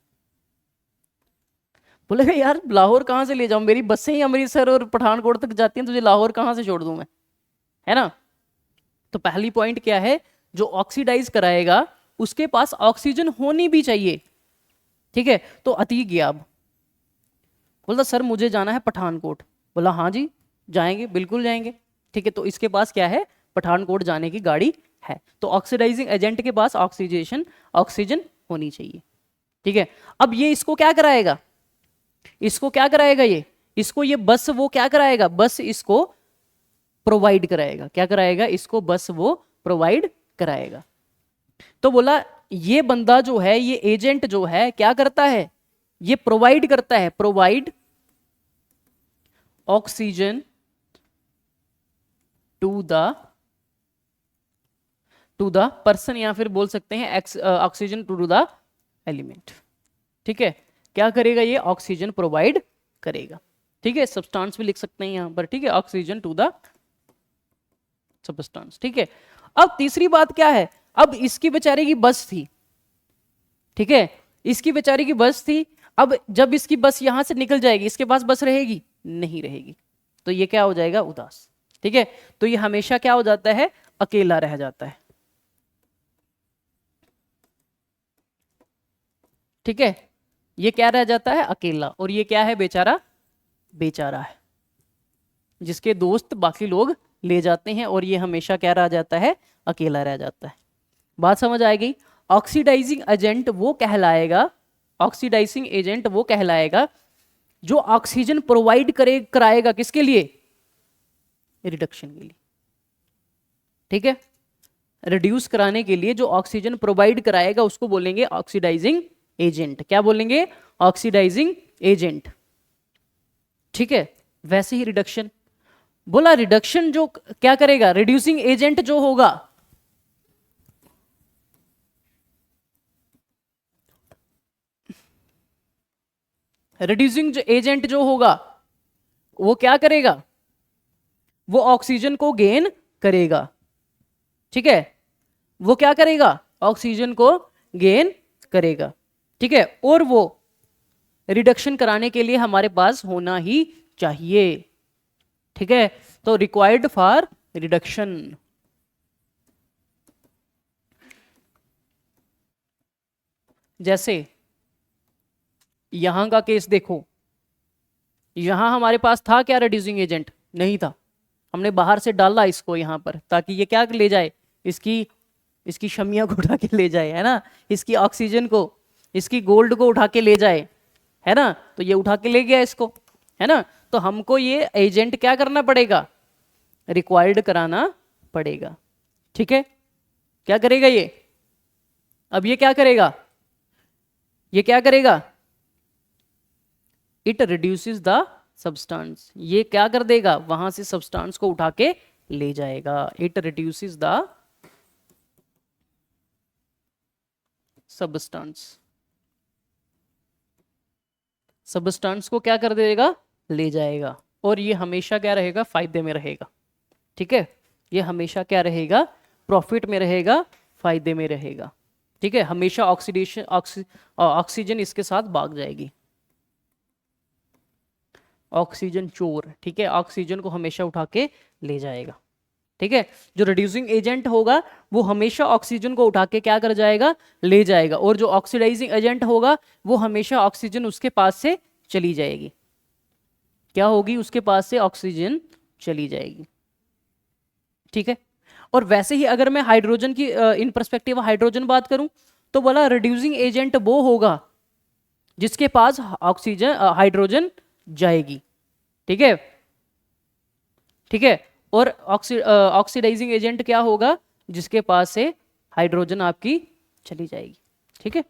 [SPEAKER 1] बोले यार लाहौर कहाँ से ले जाऊं, मेरी बसें ही अमृतसर और पठानकोट तक जाती हैं, तुझे लाहौर कहाँ से छोड़ दूं मैं, है ना। तो पहली पॉइंट क्या है, जो ऑक्सीडाइज कराएगा उसके पास ऑक्सीजन होनी भी चाहिए, ठीक है। तो अतीक गया, अब बोलता सर मुझे जाना है पठानकोट। बोला हाँ जी जाएंगे, बिल्कुल जाएंगे, ठीक है। तो इसके पास क्या है, पठानकोट जाने की गाड़ी है। तो ऑक्सीडाइजिंग एजेंट के पास ऑक्सीजन होनी चाहिए, ठीक है। अब ये इसको क्या कराएगा, इसको क्या कराएगा, ये बस वो क्या कराएगा, बस इसको प्रोवाइड कराएगा, क्या कराएगा इसको, बस वो प्रोवाइड कराएगा। तो बोला ये बंदा जो है, ये एजेंट जो है क्या करता है, ये प्रोवाइड करता है, provide oxygen to the person, या फिर बोल सकते हैं ऑक्सीजन टू द एलिमेंट, ठीक है। क्या करेगा, ये ऑक्सीजन प्रोवाइड करेगा, ठीक है। सब्सटेंस भी लिख सकते हैं यहां पर, ठीक है, ऑक्सीजन टू द सब्सटेंस, ठीक है। अब तीसरी बात क्या है, अब इसकी बेचारे की बस थी, ठीक है, इसकी बेचारे की बस थी। अब जब इसकी बस यहां से निकल जाएगी, इसके पास बस रहेगी नहीं रहेगी, तो ये क्या हो जाएगा, उदास, ठीक है। तो ये हमेशा क्या हो जाता है, अकेला रह जाता है, ठीक है। ये क्या रह जाता है, अकेला, और ये क्या है, बेचारा, बेचारा है, जिसके दोस्त बाकी लोग ले जाते हैं, और ये हमेशा क्या रह जाता है, अकेला रह जाता है। बात समझ आ गई। ऑक्सीडाइजिंग एजेंट वो कहलाएगा, ऑक्सीडाइजिंग एजेंट वो कहलाएगा जो ऑक्सीजन प्रोवाइड कराएगा किसके लिए, रिडक्शन के लिए, ठीक है। रिड्यूस कराने के लिए जो ऑक्सीजन प्रोवाइड कराएगा उसको बोलेंगे ऑक्सीडाइजिंग एजेंट। क्या बोलेंगे, ऑक्सीडाइजिंग एजेंट, ठीक है। वैसे ही रिडक्शन, बोला रिडक्शन जो क्या करेगा, रिड्यूसिंग एजेंट जो होगा, रिड्यूसिंग एजेंट जो होगा वो क्या करेगा, वो ऑक्सीजन को गेन करेगा, ठीक है। वो क्या करेगा, ऑक्सीजन को गेन करेगा, ठीक है। और वो रिडक्शन कराने के लिए हमारे पास होना ही चाहिए, ठीक है। तो रिक्वायर्ड फॉर रिडक्शन, जैसे यहां का केस देखो, यहां हमारे पास था क्या, रिड्यूसिंग एजेंट नहीं था, हमने बाहर से डाला इसको यहां पर ताकि ये क्या ले जाए, इसकी शमिया को उठा के ले जाए, है ना, इसकी ऑक्सीजन को, इसकी गोल्ड को उठा के ले जाए, है ना। तो ये उठा के ले गया इसको, है ना। तो हमको ये एजेंट क्या करना पड़ेगा, रिक्वायर्ड कराना पड़ेगा, ठीक है। क्या करेगा ये, अब ये क्या करेगा, ये क्या करेगा, इट रिड्यूसेस द सब्सटेंस, ये क्या कर देगा, वहां से सब्सटेंस को उठा के ले जाएगा, इट रिड्यूसेस द सब्सटेंस को क्या कर देगा, ले जाएगा, और ये हमेशा क्या रहेगा, फायदे में रहेगा, ठीक है। ये हमेशा क्या रहेगा, प्रॉफिट में रहेगा, फायदे में रहेगा, ठीक है। हमेशा ऑक्सीजन इसके साथ भाग जाएगी, ऑक्सीजन चोर, ठीक है, ऑक्सीजन को हमेशा उठा के ले जाएगा, ठीक है। जो रिड्यूसिंग एजेंट होगा वो हमेशा ऑक्सीजन को उठा के क्या कर जाएगा, ले जाएगा, और जो ऑक्सीडाइजिंग एजेंट होगा वो हमेशा ऑक्सीजन उसके पास से चली जाएगी, क्या होगी, उसके पास से ऑक्सीजन चली जाएगी, ठीक है। और वैसे ही अगर मैं हाइड्रोजन की इन पर्सपेक्टिव हाइड्रोजन बात करूं, तो बोला रिड्यूसिंग एजेंट वो होगा जिसके पास ऑक्सीजन हाइड्रोजन जाएगी, ठीक है, ठीक है। और ऑक्सीडाइजिंग एजेंट क्या होगा, जिसके पास से हाइड्रोजन आपकी चली जाएगी, ठीक है।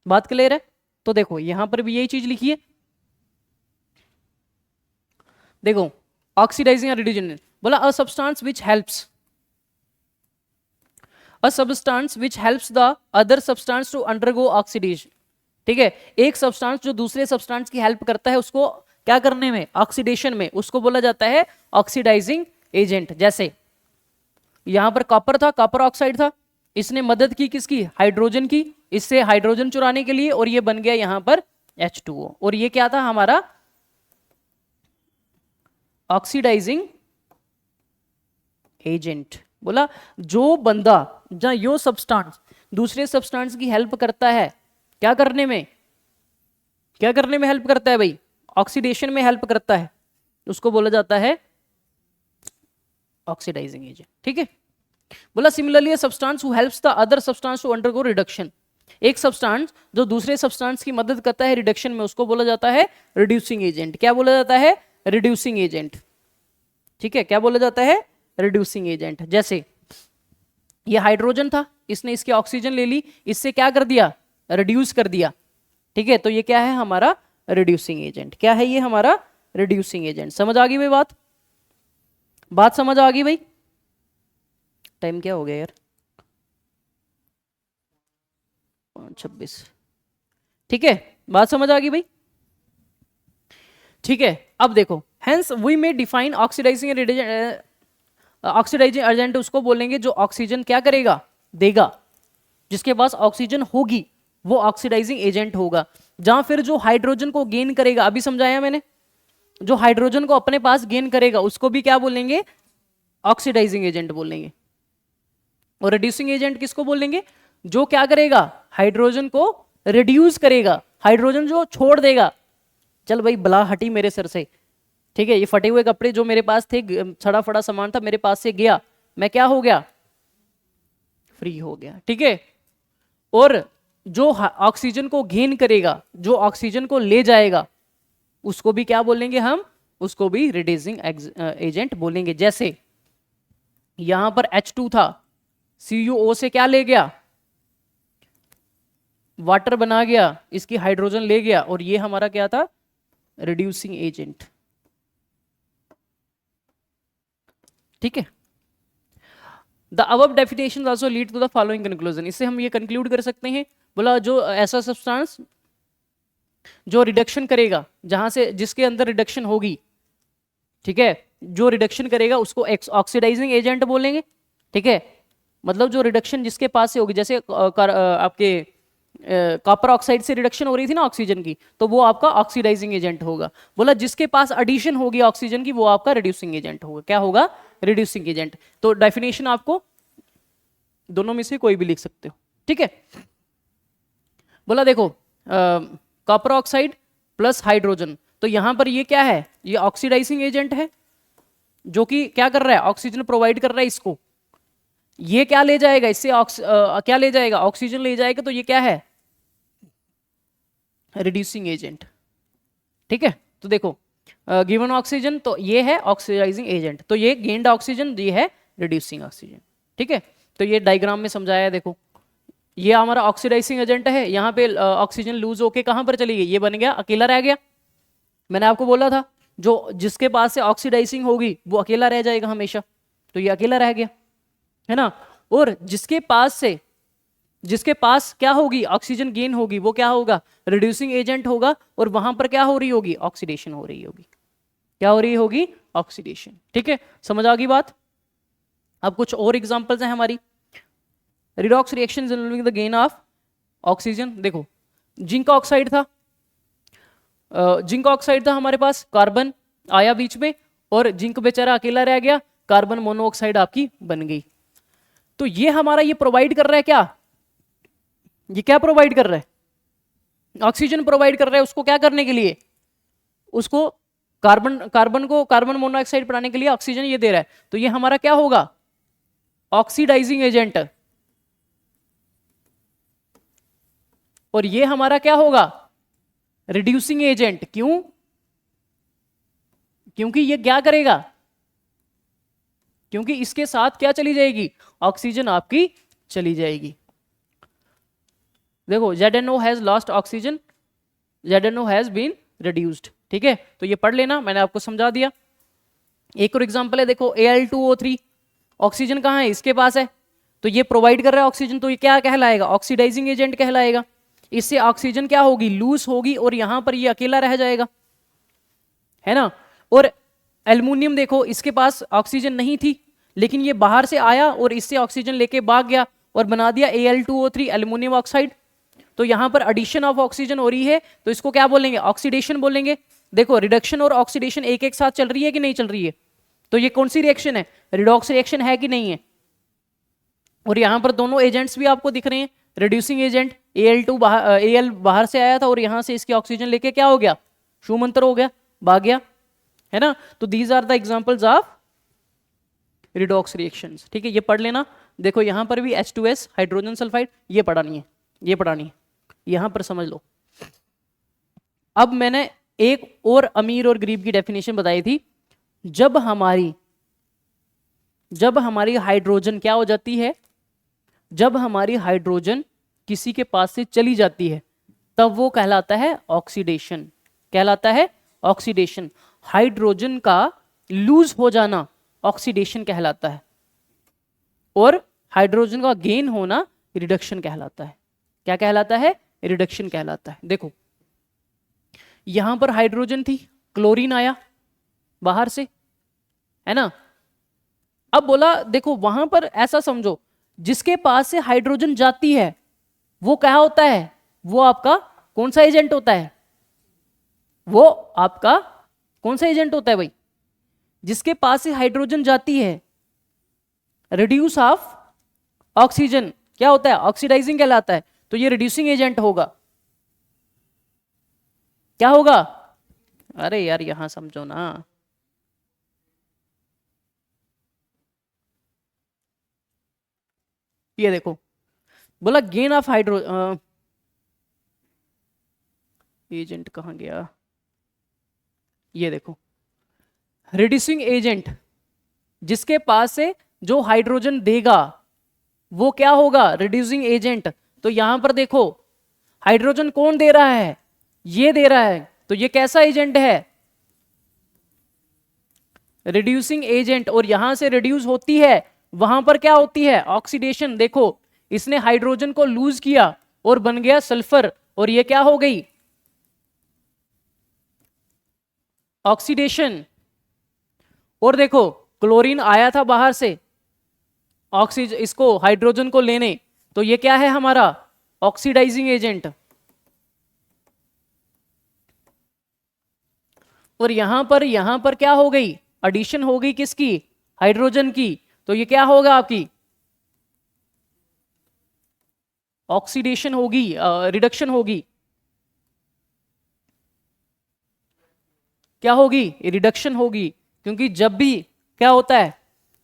[SPEAKER 1] बात क्लियर है। तो देखो यहां पर भी यही चीज लिखी है, देखो ऑक्सीडाइजिंग रिड्यूसिंग, बोला a substance which helps, a substance which helps the other substance to undergo oxidation. ठीक है, एक सब्सटेंस जो दूसरे सब्सटेंस की हेल्प करता है उसको क्या करने में, ऑक्सीडेशन में, उसको बोला जाता है ऑक्सीडाइजिंग एजेंट। जैसे यहां पर कॉपर था, कॉपर ऑक्साइड था, इसने मदद की किसकी, हाइड्रोजन की, इससे हाइड्रोजन चुराने के लिए, और ये बन गया यहां पर H2O। और ये क्या था हमारा ऑक्सीडाइजिंग एजेंट। बोला जो बंदा या यो सब्सटेंस दूसरे सब्सटेंस की हेल्प करता है, क्या करने में, क्या करने में हेल्प करता है भाई, ऑक्सीडेशन में हेल्प करता है, उसको बोला जाता है ऑक्सीडाइजिंग एजेंट। ठीक है, बोला similarly a substance who helps the other substance to undergo reduction. एक सब्सटेंस जो दूसरे सब्सटेंस की मदद करता है रिडक्शन में, उसको बोला जाता है रिड्यूसिंग एजेंट। क्या बोला जाता है, रिड्यूसिंग एजेंट। ठीक है, क्या बोला जाता है, रिड्यूसिंग एजेंट। जैसे ये हाइड्रोजन था, इसने इसकी ऑक्सीजन ले ली, इससे क्या कर दिया, रिड्यूस कर दिया। ठीक है, तो ये क्या है हमारा रिड्यूसिंग एजेंट। क्या है ये हमारा रिड्यूसिंग एजेंट। समझ आ गई भाई बात, बात समझ आ गई भाई। टाइम क्या हो गया यार, 5:26। ठीक है, बात समझ आ गई भाई। ठीक है, अब देखो, hence we may define oxidizing oxidizing agent उसको बोलेंगे जो ऑक्सीजन क्या करेगा, देगा, जिसके पास ऑक्सीजन होगी वो ऑक्सीडाइजिंग एजेंट होगा। जहां फिर जो हाइड्रोजन को गेन करेगा, अभी समझाया मैंने, जो हाइड्रोजन को अपने पास गेन करेगा उसको भी क्या बोलेंगे, ऑक्सीडाइजिंग एजेंट बोलेंगे। और रिड्यूसिंग एजेंट किसको बोलेंगे, जो क्या करेगा, हाइड्रोजन को रिड्यूस करेगा, हाइड्रोजन जो छोड़ देगा। चल भाई बला हटी मेरे सर से। ठीक है, ये फटे हुए कपड़े जो मेरे पास थे, सड़ा फड़ा सामान था मेरे पास से गया, मैं क्या हो गया, फ्री हो गया। ठीक है, और जो ऑक्सीजन को गेन करेगा, जो ऑक्सीजन को ले जाएगा, उसको भी क्या बोलेंगे हम, उसको भी रिड्यूसिंग एजेंट बोलेंगे। जैसे यहां पर H2 था, CuO से क्या ले गया, वाटर बना गया, इसकी हाइड्रोजन ले गया, और ये हमारा क्या था, रिड्यूसिंग एजेंट। ठीक है, the above definition also lead to the following conclusion. इससे हम ये कंक्लूड कर सकते हैं, बोला जो ऐसा सब्सटेंस जो रिडक्शन करेगा, जहां से जिसके अंदर रिडक्शन होगी, ठीक है, जो रिडक्शन करेगा उसको ऑक्सीडाइजिंग एजेंट बोलेंगे। ठीक है, मतलब जो रिडक्शन जिसके पास से होगी, जैसे आपके कॉपर ऑक्साइड से रिडक्शन हो रही थी ना ऑक्सीजन की, तो वो आपका ऑक्सीडाइजिंग एजेंट होगा। बोला जिसके पास एडिशन होगी ऑक्सीजन की वो आपका रिड्यूसिंग एजेंट होगा। क्या होगा, रिड्यूसिंग एजेंट। तो डेफिनेशन आपको दोनों में से कोई भी लिख सकते हो। ठीक है, बोला देखो कॉपर ऑक्साइड प्लस हाइड्रोजन, तो यहां पर ये क्या है, ये ऑक्सीडाइजिंग एजेंट है, जो कि क्या कर रहा है, ऑक्सीजन प्रोवाइड कर रहा है इसको। ये क्या ले जाएगा, इससे क्या ले जाएगा, ऑक्सीजन ले जाएगा, तो ये क्या है, रिड्यूसिंग एजेंट। ठीक है, तो देखो गिवन ऑक्सीजन, तो ये है ऑक्सीडाइजिंग एजेंट, तो ये गेन्ड ऑक्सीजन, ये है रिड्यूसिंग ऑक्सीजन। ठीक है, तो ये डायग्राम में समझाया है। देखो ये हमारा ऑक्सीडाइजिंग एजेंट है, यहाँ पे ऑक्सीजन लूज होके कहां पर चली गई, ये बन गया, अकेला रह गया। मैंने आपको बोला था जो जिसके पास से ऑक्सीडाइजिंग होगी वो अकेला रह जाएगा हमेशा, तो ये अकेला रह गया, है ना। और जिसके पास क्या होगी, ऑक्सीजन गेन होगी, वो क्या होगा, रिड्यूसिंग एजेंट होगा, और वहां पर क्या हो रही होगी, ऑक्सीडेशन हो रही होगी। क्या हो रही होगी, ऑक्सीडेशन। ठीक है, समझ आ गई बात। अब कुछ और एग्जांपल्स हैं हमारी, redox reactions involving the gain of oxygen. देखो जिंक ऑक्साइड था, जिंक ऑक्साइड था हमारे पास, कार्बन आया बीच में, और जिंक बेचारा अकेला रह गया, कार्बन मोनोऑक्साइड आपकी बन गई। तो ये हमारा ये प्रोवाइड कर रहा है क्या, ये क्या प्रोवाइड कर रहा है, ऑक्सीजन प्रोवाइड कर रहा है। उसको क्या करने के लिए, उसको कार्बन मोनोऑक्साइड बनाने के लिए ऑक्सीजन ये दे रहा है, तो ये हमारा क्या होगा, ऑक्सीडाइजिंग एजेंट। और ये हमारा क्या होगा, रिड्यूसिंग एजेंट। क्यों, क्योंकि ये क्या करेगा, क्योंकि इसके साथ क्या चली जाएगी, ऑक्सीजन आपकी चली जाएगी। देखो ZNO has lost oxygen, ZNO has been reduced. ठीक है, तो ये पढ़ लेना, मैंने आपको समझा दिया। एक और एग्जांपल है, देखो Al2O3, ऑक्सीजन कहां है, इसके पास है, तो ये प्रोवाइड कर रहा है ऑक्सीजन, तो ये क्या कहलाएगा? ऑक्सीडाइजिंग एजेंट कहलाएगा। इससे ऑक्सीजन क्या होगी? लूज होगी और यहां पर ये अकेला रह जाएगा, है ना। और एल्युमिनियम देखो, इसके पास ऑक्सीजन नहीं थी, लेकिन ये बाहर से आया और इससे ऑक्सीजन लेके भाग गया और बना दिया Al2O3 एल्युमिनियम ऑक्साइड। तो यहां पर एडिशन ऑफ ऑक्सीजन हो रही है, तो इसको क्या बोलेंगे? ऑक्सीडेशन बोलेंगे। देखो रिडक्शन और ऑक्सीडेशन एक एक साथ चल रही है कि नहीं चल रही है? तो ये कौन सी रिएक्शन है? रिडॉक्स रिएक्शन है कि नहीं है? और यहां पर दोनों एजेंट्स भी आपको दिख रहे हैं। रिड्यूसिंग एजेंट Al बाहर से आया था और यहां से इसकी ऑक्सीजन लेके क्या हो गया? शूमंतर हो गया, भाग गया, है ना। तो these are the examples of redox reactions. ठीक है, ये पढ़ लेना। देखो यहां पर भी H2S हाइड्रोजन सल्फाइड, ये पढ़ा नहीं है, ये पढ़ा नहीं है, यहां पर समझ लो। अब मैंने एक और अमीर और गरीब की डेफिनेशन बताई थी। जब हमारी हाइड्रोजन क्या हो जाती है? जब हमारी हाइड्रोजन किसी के पास से चली जाती है, तब वो कहलाता है ऑक्सीडेशन। कहलाता है ऑक्सीडेशन। हाइड्रोजन का लूज हो जाना ऑक्सीडेशन कहलाता है, और हाइड्रोजन का गेन होना रिडक्शन कहलाता है। क्या कहलाता है? रिडक्शन कहलाता है। देखो यहां पर हाइड्रोजन थी, क्लोरीन आया बाहर से, है ना। अब बोला, देखो वहां पर ऐसा समझो, जिसके पास से हाइड्रोजन जाती है वो क्या होता है? वो आपका कौन सा एजेंट होता है? वो आपका कौन सा एजेंट होता है भाई? जिसके पास से हाइड्रोजन जाती है, रिड्यूस ऑफ ऑक्सीजन क्या होता है? ऑक्सीडाइजिंग कहलाता है। तो ये रिड्यूसिंग एजेंट होगा। क्या होगा? अरे यार यहां समझो ना। ये देखो, बोला गेन ऑफ हाइड्रो एजेंट कहां गया? ये देखो, रिड्यूसिंग एजेंट जिसके पास से जो हाइड्रोजन देगा वो क्या होगा? Reducing agent. तो यहां पर देखो, हाइड्रोजन कौन दे रहा है? ये दे रहा है। तो ये कैसा एजेंट है? Reducing agent. और यहां से रिड्यूस होती है, वहां पर क्या होती है? ऑक्सीडेशन। देखो इसने हाइड्रोजन को लूज किया और बन गया सल्फर, और ये क्या हो गई? ऑक्सीडेशन। और देखो क्लोरीन आया था बाहर से ऑक्सीजन, इसको हाइड्रोजन को लेने, तो ये क्या है हमारा? Oxidizing agent. और यहां पर क्या हो गई? एडिशन हो गई किसकी? हाइड्रोजन की। तो ये क्या होगा आपकी? ऑक्सीडेशन होगी, रिडक्शन होगी। क्या होगी? रिडक्शन होगी। क्योंकि जब भी क्या होता है,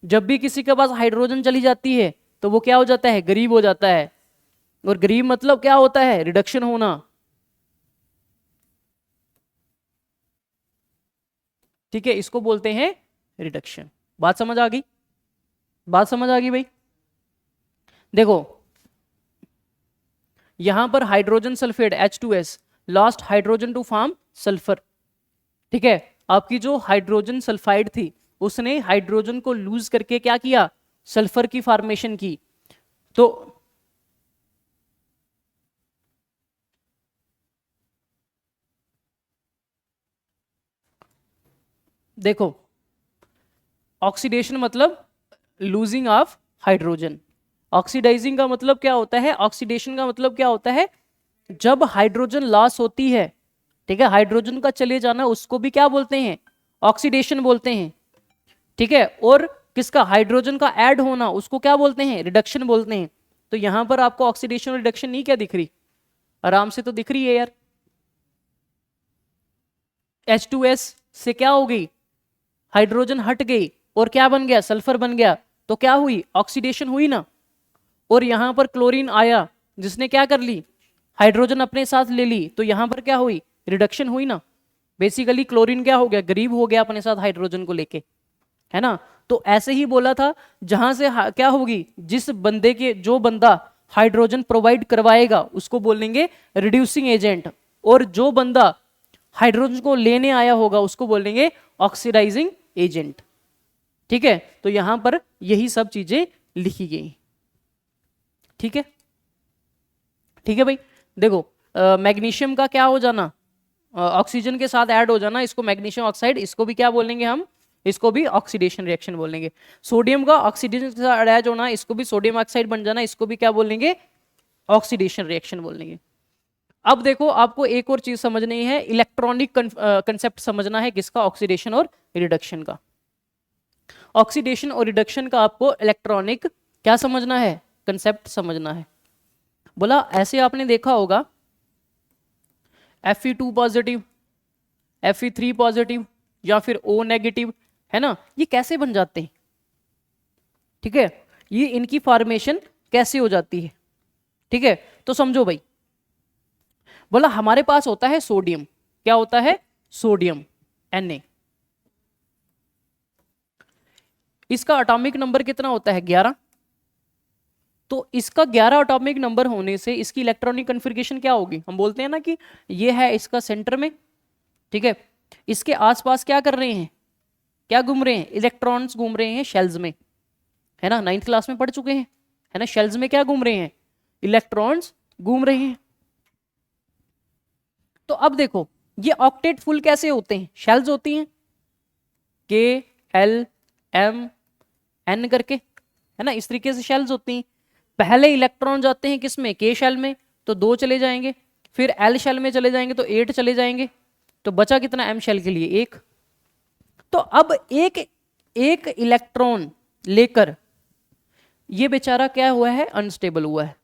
[SPEAKER 1] जब भी किसी के पास हाइड्रोजन चली जाती है तो वो क्या हो जाता है? गरीब हो जाता है। और गरीब मतलब क्या होता है? रिडक्शन होना। ठीक है, इसको बोलते हैं रिडक्शन। बात समझ आ गई? बात समझ आ गई भाई? देखो यहां पर hydrogen sulphate H2S lost hydrogen to form sulphur. ठीक है, आपकी जो हाइड्रोजन सल्फाइड थी उसने हाइड्रोजन को लूज करके क्या किया? सल्फर की फॉर्मेशन की। तो देखो ऑक्सीडेशन मतलब लूजिंग ऑफ हाइड्रोजन। ऑक्सीडाइजिंग का मतलब क्या होता है? ऑक्सीडेशन का मतलब क्या होता है? जब हाइड्रोजन लॉस होती है, ठीक है, हाइड्रोजन का चले जाना, उसको भी क्या बोलते हैं? ऑक्सीडेशन बोलते हैं। ठीक है, और किसका? हाइड्रोजन का ऐड होना, उसको क्या बोलते हैं? रिडक्शन बोलते हैं। तो यहां पर आपको ऑक्सीडेशन और रिडक्शन नहीं क्या दिख रही? आराम से तो दिख रही है यार। H2S से क्या हो गई? हाइड्रोजन हट गई और क्या बन गया? सल्फर बन गया। तो क्या हुई? ऑक्सीडेशन हुई ना। और यहां पर क्लोरीन आया जिसने क्या कर ली? हाइड्रोजन अपने साथ ले ली। तो यहां पर क्या हुई? रिडक्शन हुई ना। बेसिकली क्लोरीन क्या हो गया? गरीब हो गया अपने साथ हाइड्रोजन को लेके, है ना। तो ऐसे ही बोला था, जहां से क्या होगी? जिस बंदे के, जो बंदा हाइड्रोजन प्रोवाइड करवाएगा उसको बोलेंगे रिड्यूसिंग एजेंट, और जो बंदा हाइड्रोजन को लेने आया होगा उसको बोलेंगे ऑक्सीडाइजिंग एजेंट। ठीक है, तो यहां पर यही सब चीजें लिखी गई। ठीक है, ठीक है भाई। देखो मैग्नीशियम का क्या हो जाना, ऑक्सीजन के साथ ऐड हो जाना, इसको मैग्नीशियम ऑक्साइड, इसको भी क्या बोलेंगे हम, इसको भी ऑक्सीडेशन रिएक्शन बोलेंगे। सोडियम का ऑक्सीजन के साथ अटैच होना, इसको भी सोडियम ऑक्साइड बन जाना, इसको भी क्या बोलेंगे, ऑक्सीडेशन रिएक्शन बोलेंगे। अब देखो आपको एक और चीज समझनी है, इलेक्ट्रॉनिक कंसेप्ट समझना है, किसका, ऑक्सीडेशन और रिडक्शन का। ऑक्सीडेशन और रिडक्शन का आपको इलेक्ट्रॉनिक क्या समझना है, कंसेप्ट समझना है। बोला ऐसे आपने देखा होगा Fe2 पॉजिटिव, Fe3 पॉजिटिव या फिर O नेगेटिव, है ना, ये कैसे बन जाते हैं, ठीक है, ये इनकी फॉर्मेशन कैसे हो जाती है, ठीक है। तो समझो भाई, बोला हमारे पास होता है सोडियम, क्या होता है, सोडियम Na, इसका एटॉमिक नंबर कितना होता है, 11। तो इसका 11 एटॉमिक नंबर होने से इसकी इलेक्ट्रॉनिक कन्फिग्रेशन क्या होगी, हम बोलते हैं ना कि ये है इसका सेंटर में, ठीक है, इसके आसपास क्या कर रहे हैं, क्या घूम रहे हैं, इलेक्ट्रॉन्स घूम रहे हैं शेल्स में, है ना, 9th क्लास में पढ़ चुके हैं, है ना, शेल्स में क्या घूम रहे हैं, इलेक्ट्रॉन्स घूम रहे हैं। तो अब देखो ये ऑक्टेट फुल कैसे होते हैं, शेल्स होती हैं K L M N करके, है ना, इस तरीके से शेल्स होती हैं। पहले इलेक्ट्रॉन जाते हैं किस में, K शेल में, तो 2 चले जाएंगे, फिर L शेल में चले जाएंगे तो 8 चले जाएंगे, तो बचा कितना M शेल के लिए 1। तो अब एक इलेक्ट्रॉन लेकर ये बेचारा क्या हुआ है, अनस्टेबल हुआ है।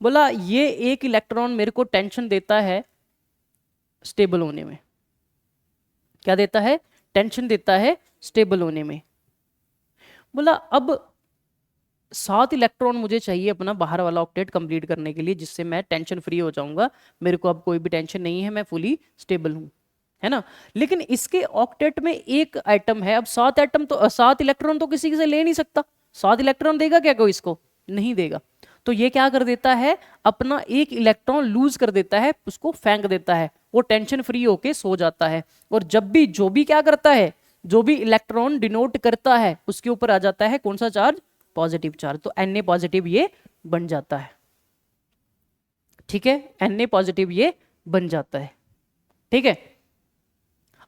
[SPEAKER 1] बोला ये एक इलेक्ट्रॉन मेरे को टेंशन देता है स्टेबल होने में, क्या देता है, टेंशन देता है स्टेबल होने में। बोला अब 7 इलेक्ट्रॉन मुझे चाहिए अपना बाहर वाला ऑक्टेट कंप्लीट करने के लिए, जिससे मैं टेंशन फ्री हो जाऊंगा, मेरे को अब कोई भी टेंशन नहीं है, मैं फुली स्टेबल हूं, है ना। लेकिन इसके ऑक्टेट में एक एटम है, अब 7 एटम तो 7 इलेक्ट्रॉन तो किसी से ले नहीं सकता, 7 इलेक्ट्रॉन देगा क्या कोई इसको, नहीं देगा। तो ये क्या कर देता है, अपना एक इलेक्ट्रॉन लूज कर देता है, उसको फेंक देता है, वो टेंशन फ्री होके सो जाता है। और जब भी जो भी क्या करता है, जो भी इलेक्ट्रॉन डिनोट करता है उसके ऊपर आ जाता है कौन सा चार्ज, पॉजिटिव चार्ज, तो Na पॉजिटिव ये बन जाता है, ठीक है, Na पॉजिटिव ये बन जाता है, ठीक है।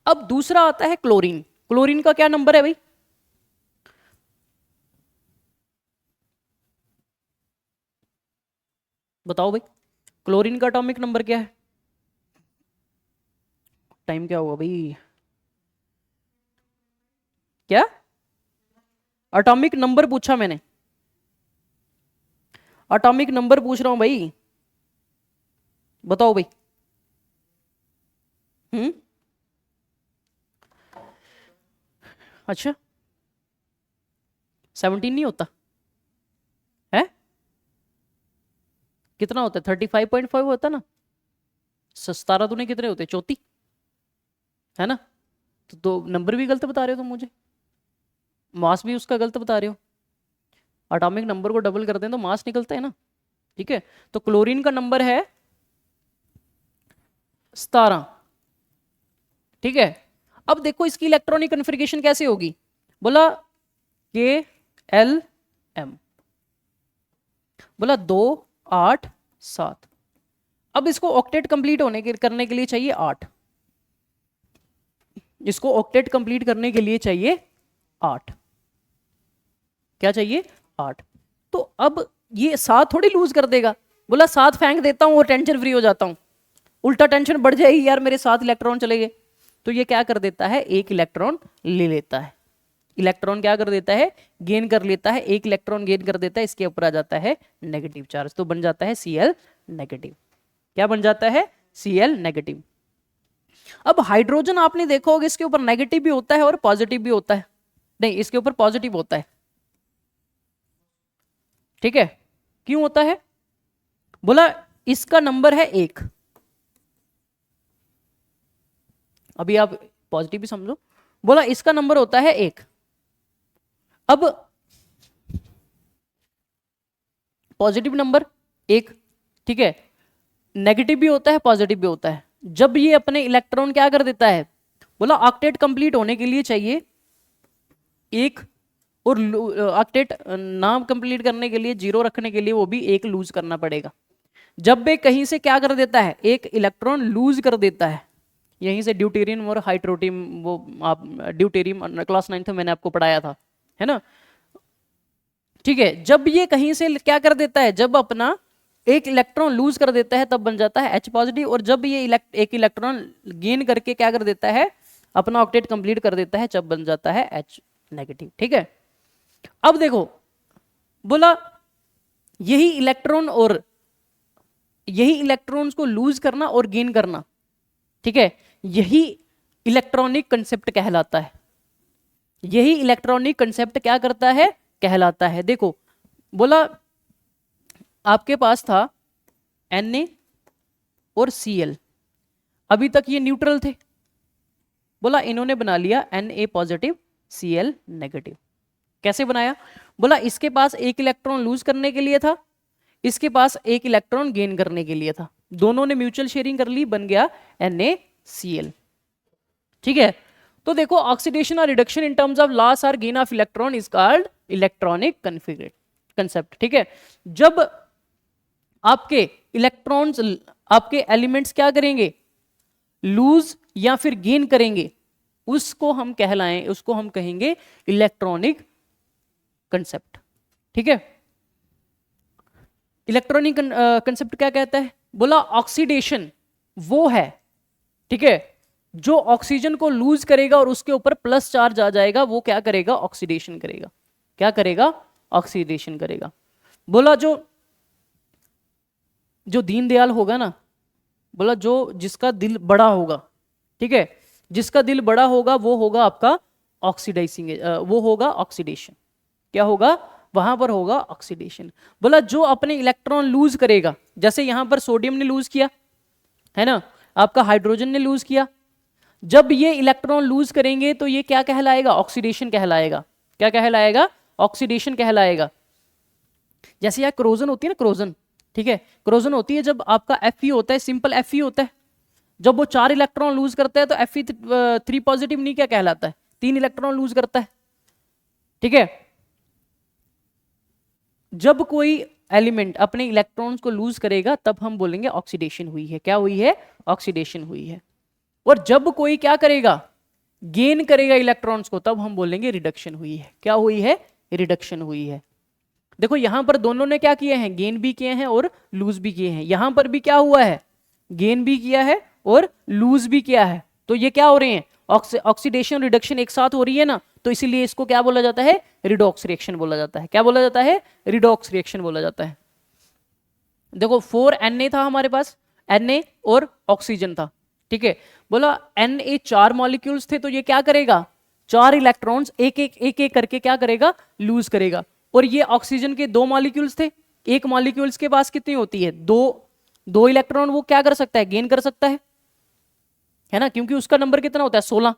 [SPEAKER 1] अब दूसरा आता है क्लोरीन, क्लोरीन का क्या नंबर है भाई, बताओ भाई, क्लोरीन का एटॉमिक नंबर क्या है, टाइम क्या हुआ भाई, क्या एटॉमिक नंबर पूछा मैंने, एटॉमिक नंबर पूछ रहा हूं भाई, बताओ भाई। अच्छा 17 नहीं होता है, कितना होता है, 35.5 होता ना, 17 तूने कितने होते, 34, है ना। तो नंबर भी गलत बता रहे हो तुम मुझे, मास भी उसका गलत बता रहे हो, एटॉमिक नंबर को डबल कर दें तो मास निकलता है ना, ठीक है। तो क्लोरीन का नंबर है 17, ठीक है। अब देखो इसकी इलेक्ट्रॉनिक कन्फिग्रेशन कैसे होगी, बोला KLM, बोला 2 8 7। अब इसको ऑक्टेट कंप्लीट होने के करने के लिए चाहिए 8, इसको ऑक्टेट कंप्लीट करने के लिए चाहिए 8, क्या चाहिए 8। तो अब ये 7 थोड़ी लूज कर देगा, बोला 7 फेंक देता हूं और टेंशन फ्री हो जाता हूं, उल्टा टेंशन बढ़ जाएगी यार, मेरे 7 इलेक्ट्रॉन चले गए। तो ये क्या कर देता है, एक इलेक्ट्रॉन ले लेता है, इलेक्ट्रॉन क्या कर देता है, गेन कर लेता है, एक इलेक्ट्रॉन गेन कर देता है, इसके ऊपर आ जाता है नेगेटिव चार्ज, तो बन जाता है Cl नेगेटिव, क्या बन जाता है, Cl नेगेटिव। अब हाइड्रोजन आपने देखा होगा इसके ऊपर नेगेटिव भी होता है और पॉजिटिव भी होता है, नहीं इसके ऊपर पॉजिटिव होता है, ठीक है, क्यों होता है, बोला इसका नंबर है 1, अभी आप पॉजिटिव भी समझो, बोला इसका नंबर होता है 1। अब पॉजिटिव नंबर 1, ठीक है, नेगेटिव भी होता है पॉजिटिव भी होता है। जब ये अपने इलेक्ट्रॉन क्या कर देता है, बोला ऑक्टेट कंप्लीट होने के लिए चाहिए 1 और ऑक्टेट नाम कंप्लीट करने के लिए, जीरो रखने के लिए वो भी एक लूज करना पड़ेगा। जब वे कहीं से क्या कर देता है, एक इलेक्ट्रॉन लूज कर देता है, यहीं से ड्यूटेरियम और हाइड्रोटियम, वो आप ड्यूटेरियम क्लास 9 में मैंने आपको पढ़ाया था, है ना, ठीक है। जब ये कहीं से क्या कर देता है, जब अपना एक इलेक्ट्रॉन लूज कर देता है तब बन जाता है H पॉजिटिव, और जब ये एक इलेक्ट्रॉन गेन करके क्या कर देता है, अपना ऑक्टेट कंप्लीट कर देता है, जब बन जाता है H नेगेटिव, ठीक है। अब देखो, बोला यही इलेक्ट्रॉन और यही इलेक्ट्रॉन्स को लूज करना और गेन करना, ठीक है, यही इलेक्ट्रॉनिक कंसेप्ट कहलाता है। यही इलेक्ट्रॉनिक कंसेप्ट क्या करता है, कहलाता है। देखो बोला आपके पास था Na और Cl, अभी तक ये न्यूट्रल थे, बोला इन्होंने बना लिया Na पॉजिटिव Cl नेगेटिव। कैसे बनाया, बोला इसके पास एक इलेक्ट्रॉन लूज करने के लिए था, इसके पास एक इलेक्ट्रॉन गेन करने के लिए था, दोनों ने म्यूचुअल शेयरिंग कर ली, बन गया NaCl, ठीक है। तो देखो ऑक्सीडेशन और reduction in terms of loss और gain of electron is called electronic concept, ठीक है। जब आपके इलेक्ट्रॉन्स, आपके एलिमेंट्स क्या करेंगे, लूज या फिर गेन करेंगे, उसको हम कहेंगे इलेक्ट्रॉनिक कंसेप्ट, ठीक है। इलेक्ट्रॉनिक कंसेप्ट क्या कहता है, बोला ऑक्सीडेशन वो है, ठीक है, जो ऑक्सीजन को लूज करेगा और उसके ऊपर प्लस चार्ज आ जाएगा, वो क्या करेगा, ऑक्सीडेशन करेगा। क्या करेगा, ऑक्सीडेशन करेगा। बोला जो दीनदयाल होगा ना, बोला जो जिसका दिल बड़ा होगा, ठीक है, जिसका दिल बड़ा होगा वो होगा आपका ऑक्सीडाइजिंग, वो होगा ऑक्सीडेशन। क्या होगा, वहां पर होगा ऑक्सीडेशन। बोला जो अपने इलेक्ट्रॉन लूज करेगा, जैसे यहां पर सोडियम ने लूज किया, है ना, आपका हाइड्रोजन ने लूज किया, जब ये इलेक्ट्रॉन लूज करेंगे तो ये क्या कहलाएगा, ऑक्सीडेशन कहलाएगा। क्या कहलाएगा, ऑक्सीडेशन कहलाएगा। जैसे यार क्रोजन होती है ना, क्रोजन, ठीक है, क्रोजन होती है जब आपका Fe होता है, सिंपल Fe होता है, जब वो 4 इलेक्ट्रॉन लूज करता है तो Fe3 पॉजिटिव नहीं क्या कहलाता है, 3 इलेक्ट्रॉन लूज करता है, ठीक है। जब कोई एलिमेंट अपने इलेक्ट्रॉन्स को लूज करेगा तब हम बोलेंगे ऑक्सीडेशन हुई है। क्या हुई है, ऑक्सीडेशन हुई है। और जब कोई क्या करेगा, गेन करेगा इलेक्ट्रॉन्स को, तब हम बोलेंगे रिडक्शन हुई है। क्या हुई है, रिडक्शन हुई है। देखो यहां पर दोनों ने क्या किए हैं, गेन भी किए हैं और लूज भी किए हैं। यहां पर भी क्या हुआ है, गेन भी किया है और लूज भी किया है। तो ये क्या हो रहे हैं, ऑक्सीडेशन रिडक्शन एक साथ हो रही है ना, तो इसीलिए इसको क्या बोला जाता है, रिडॉक्स रिएक्शन बोला जाता है। क्या बोला जाता है, रिडॉक्स रिएक्शन बोला जाता है। देखो 4Na था हमारे पास, Na और ऑक्सीजन था, ठीक है। बोला Na 4 मॉलिक्यूल्स थे, तो ये क्या करेगा, 4 इलेक्ट्रॉन्स एक एक करके क्या करेगा, लूज करेगा। और ये ऑक्सीजन के 2 मॉलिक्यूल्स थे, एक मॉलिक्यूल्स के पास कितनी होती है, दो इलेक्ट्रॉन वो क्या कर सकता है, गेन कर सकता है ना, क्योंकि उसका नंबर कितना होता है, 16।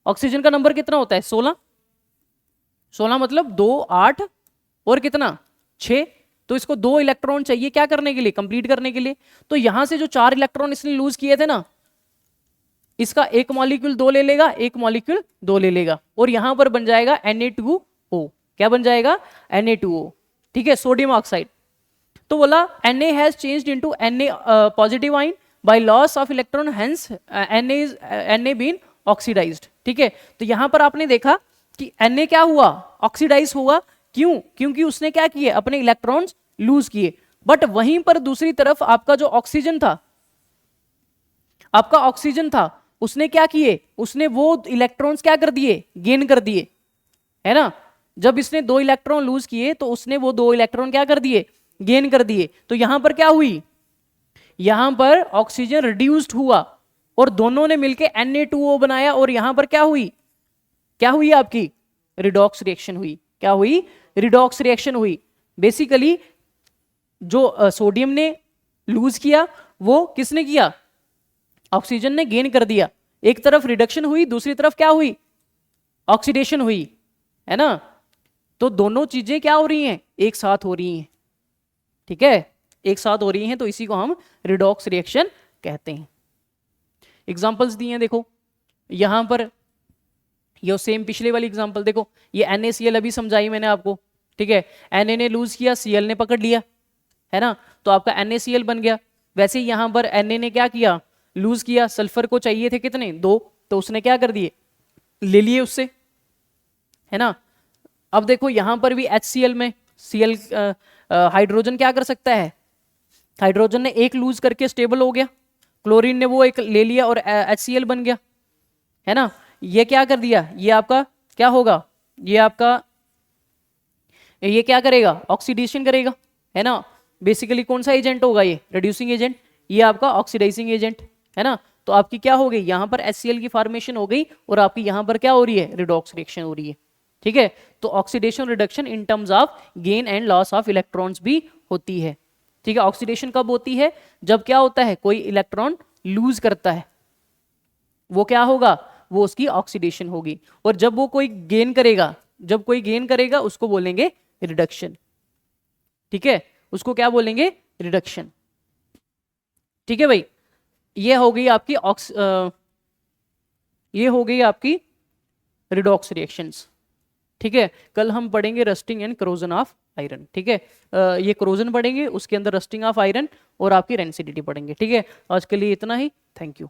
[SPEAKER 1] ऑक्सीजन का नंबर कितना होता है, 16 मतलब 2 8 और कितना 6। तो इसको 2 इलेक्ट्रॉन चाहिए क्या करने के लिए, कंप्लीट करने के लिए। तो यहां से जो 4 इलेक्ट्रॉन इसने लूज किए थे ना, इसका एक मॉलिक्यूल 2 ले लेगा, एक मॉलिक्यूल 2 ले लेगा, और यहां पर बन जाएगा Na2O। क्या बन जाएगा, Na2O, ठीक है, सोडियम ऑक्साइड। तो बोला Na has changed into Na positive ion by loss of electron, hence Na been oxidized, ठीक है। तो यहां पर आपने देखा कि Na क्या हुआ, ऑक्सीडाइज हुआ। क्यों, क्योंकि उसने क्या किए, अपने इलेक्ट्रॉन्स लूज किए। बट वहीं पर दूसरी तरफ आपका जो ऑक्सीजन था, आपका ऑक्सीजन था, उसने क्या किए, उसने वो इलेक्ट्रॉन्स क्या कर दिए, गेन कर दिए, है ना। जब इसने 2 इलेक्ट्रॉन लूज किए तो उसने वो 2 इलेक्ट्रॉन क्या कर दिए, गेन कर दिए। तो यहां पर क्या हुई, यहां पर ऑक्सीजन रिड्यूस्ड हुआ और दोनों ने मिलकर Na2O बनाया, और यहां पर क्या हुई आपकी, रिडॉक्स रिएक्शन हुई। क्या हुई, रिडॉक्स रिएक्शन हुई। बेसिकली जो सोडियम ने लूज किया वो किसने किया, ऑक्सीजन ने गेन कर दिया। एक तरफ रिडक्शन हुई, दूसरी तरफ क्या हुई, ऑक्सीडेशन हुई, है ना। तो दोनों चीजें क्या हो रही हैं, एक साथ हो रही हैं, ठीक है, एक साथ हो रही हैं। तो इसी को हम रिडॉक्स रिएक्शन कहते हैं। एग्जांपल्स दिए हैं, देखो यहां पर ये सेम पिछले वाली एग्जांपल देखो, ये NaCl अभी समझाई मैंने आपको, ठीक है। Na ने लूज किया, Cl ने पकड़ लिया, है ना, तो आपका NaCl बन गया। वैसे ही यहाँ पर Na ने क्या किया, लूज किया, सल्फर को चाहिए थे कितने, 2, तो उसने क्या कर दिए, ले लिए उससे, है ना। अब देखो यहाँ पर भी HCl में Cl हाइड्रोजन क्या कर सकता है, हाइड्रोजन ने एक लूज करके स्टेबल हो गया, क्लोरीन ने वो एक ले लिया और HCl बन गया, है ना। ये क्या कर दिया, ये आपका क्या होगा, ये आपका ये क्या करेगा, ऑक्सीडेशन करेगा, है ना। बेसिकली कौन सा एजेंट होगा, ये रिड्यूसिंग एजेंट, ये आपका ऑक्सीडाइजिंग एजेंट, है ना। तो आपकी क्या हो गई, यहाँ पर HCl की फॉर्मेशन हो गई और आपकी यहाँ पर क्या हो रही है, रिडॉक्स रिएक्शन हो रही है, ठीक है। तो oxidation reduction in terms of gain and loss of electrons भी होती है, ठीक है। ऑक्सीडेशन कब होती है, जब क्या होता है, कोई इलेक्ट्रॉन लूज करता है, वो क्या होगा, वो उसकी ऑक्सीडेशन होगी। और जब वो कोई गेन करेगा, जब कोई गेन करेगा उसको बोलेंगे रिडक्शन, ठीक है, उसको क्या बोलेंगे, रिडक्शन, ठीक है भाई। ये हो गई आपकी ये हो गई आपकी रिडॉक्स रिएक्शंस, ठीक है। कल हम पढ़ेंगे rusting and corrosion of iron, ठीक है। ये करोजन पढ़ेंगे, उसके अंदर रस्टिंग ऑफ आयरन और आपकी रेंसिडिटी पढ़ेंगे, ठीक है। आज के लिए इतना ही, थैंक यू।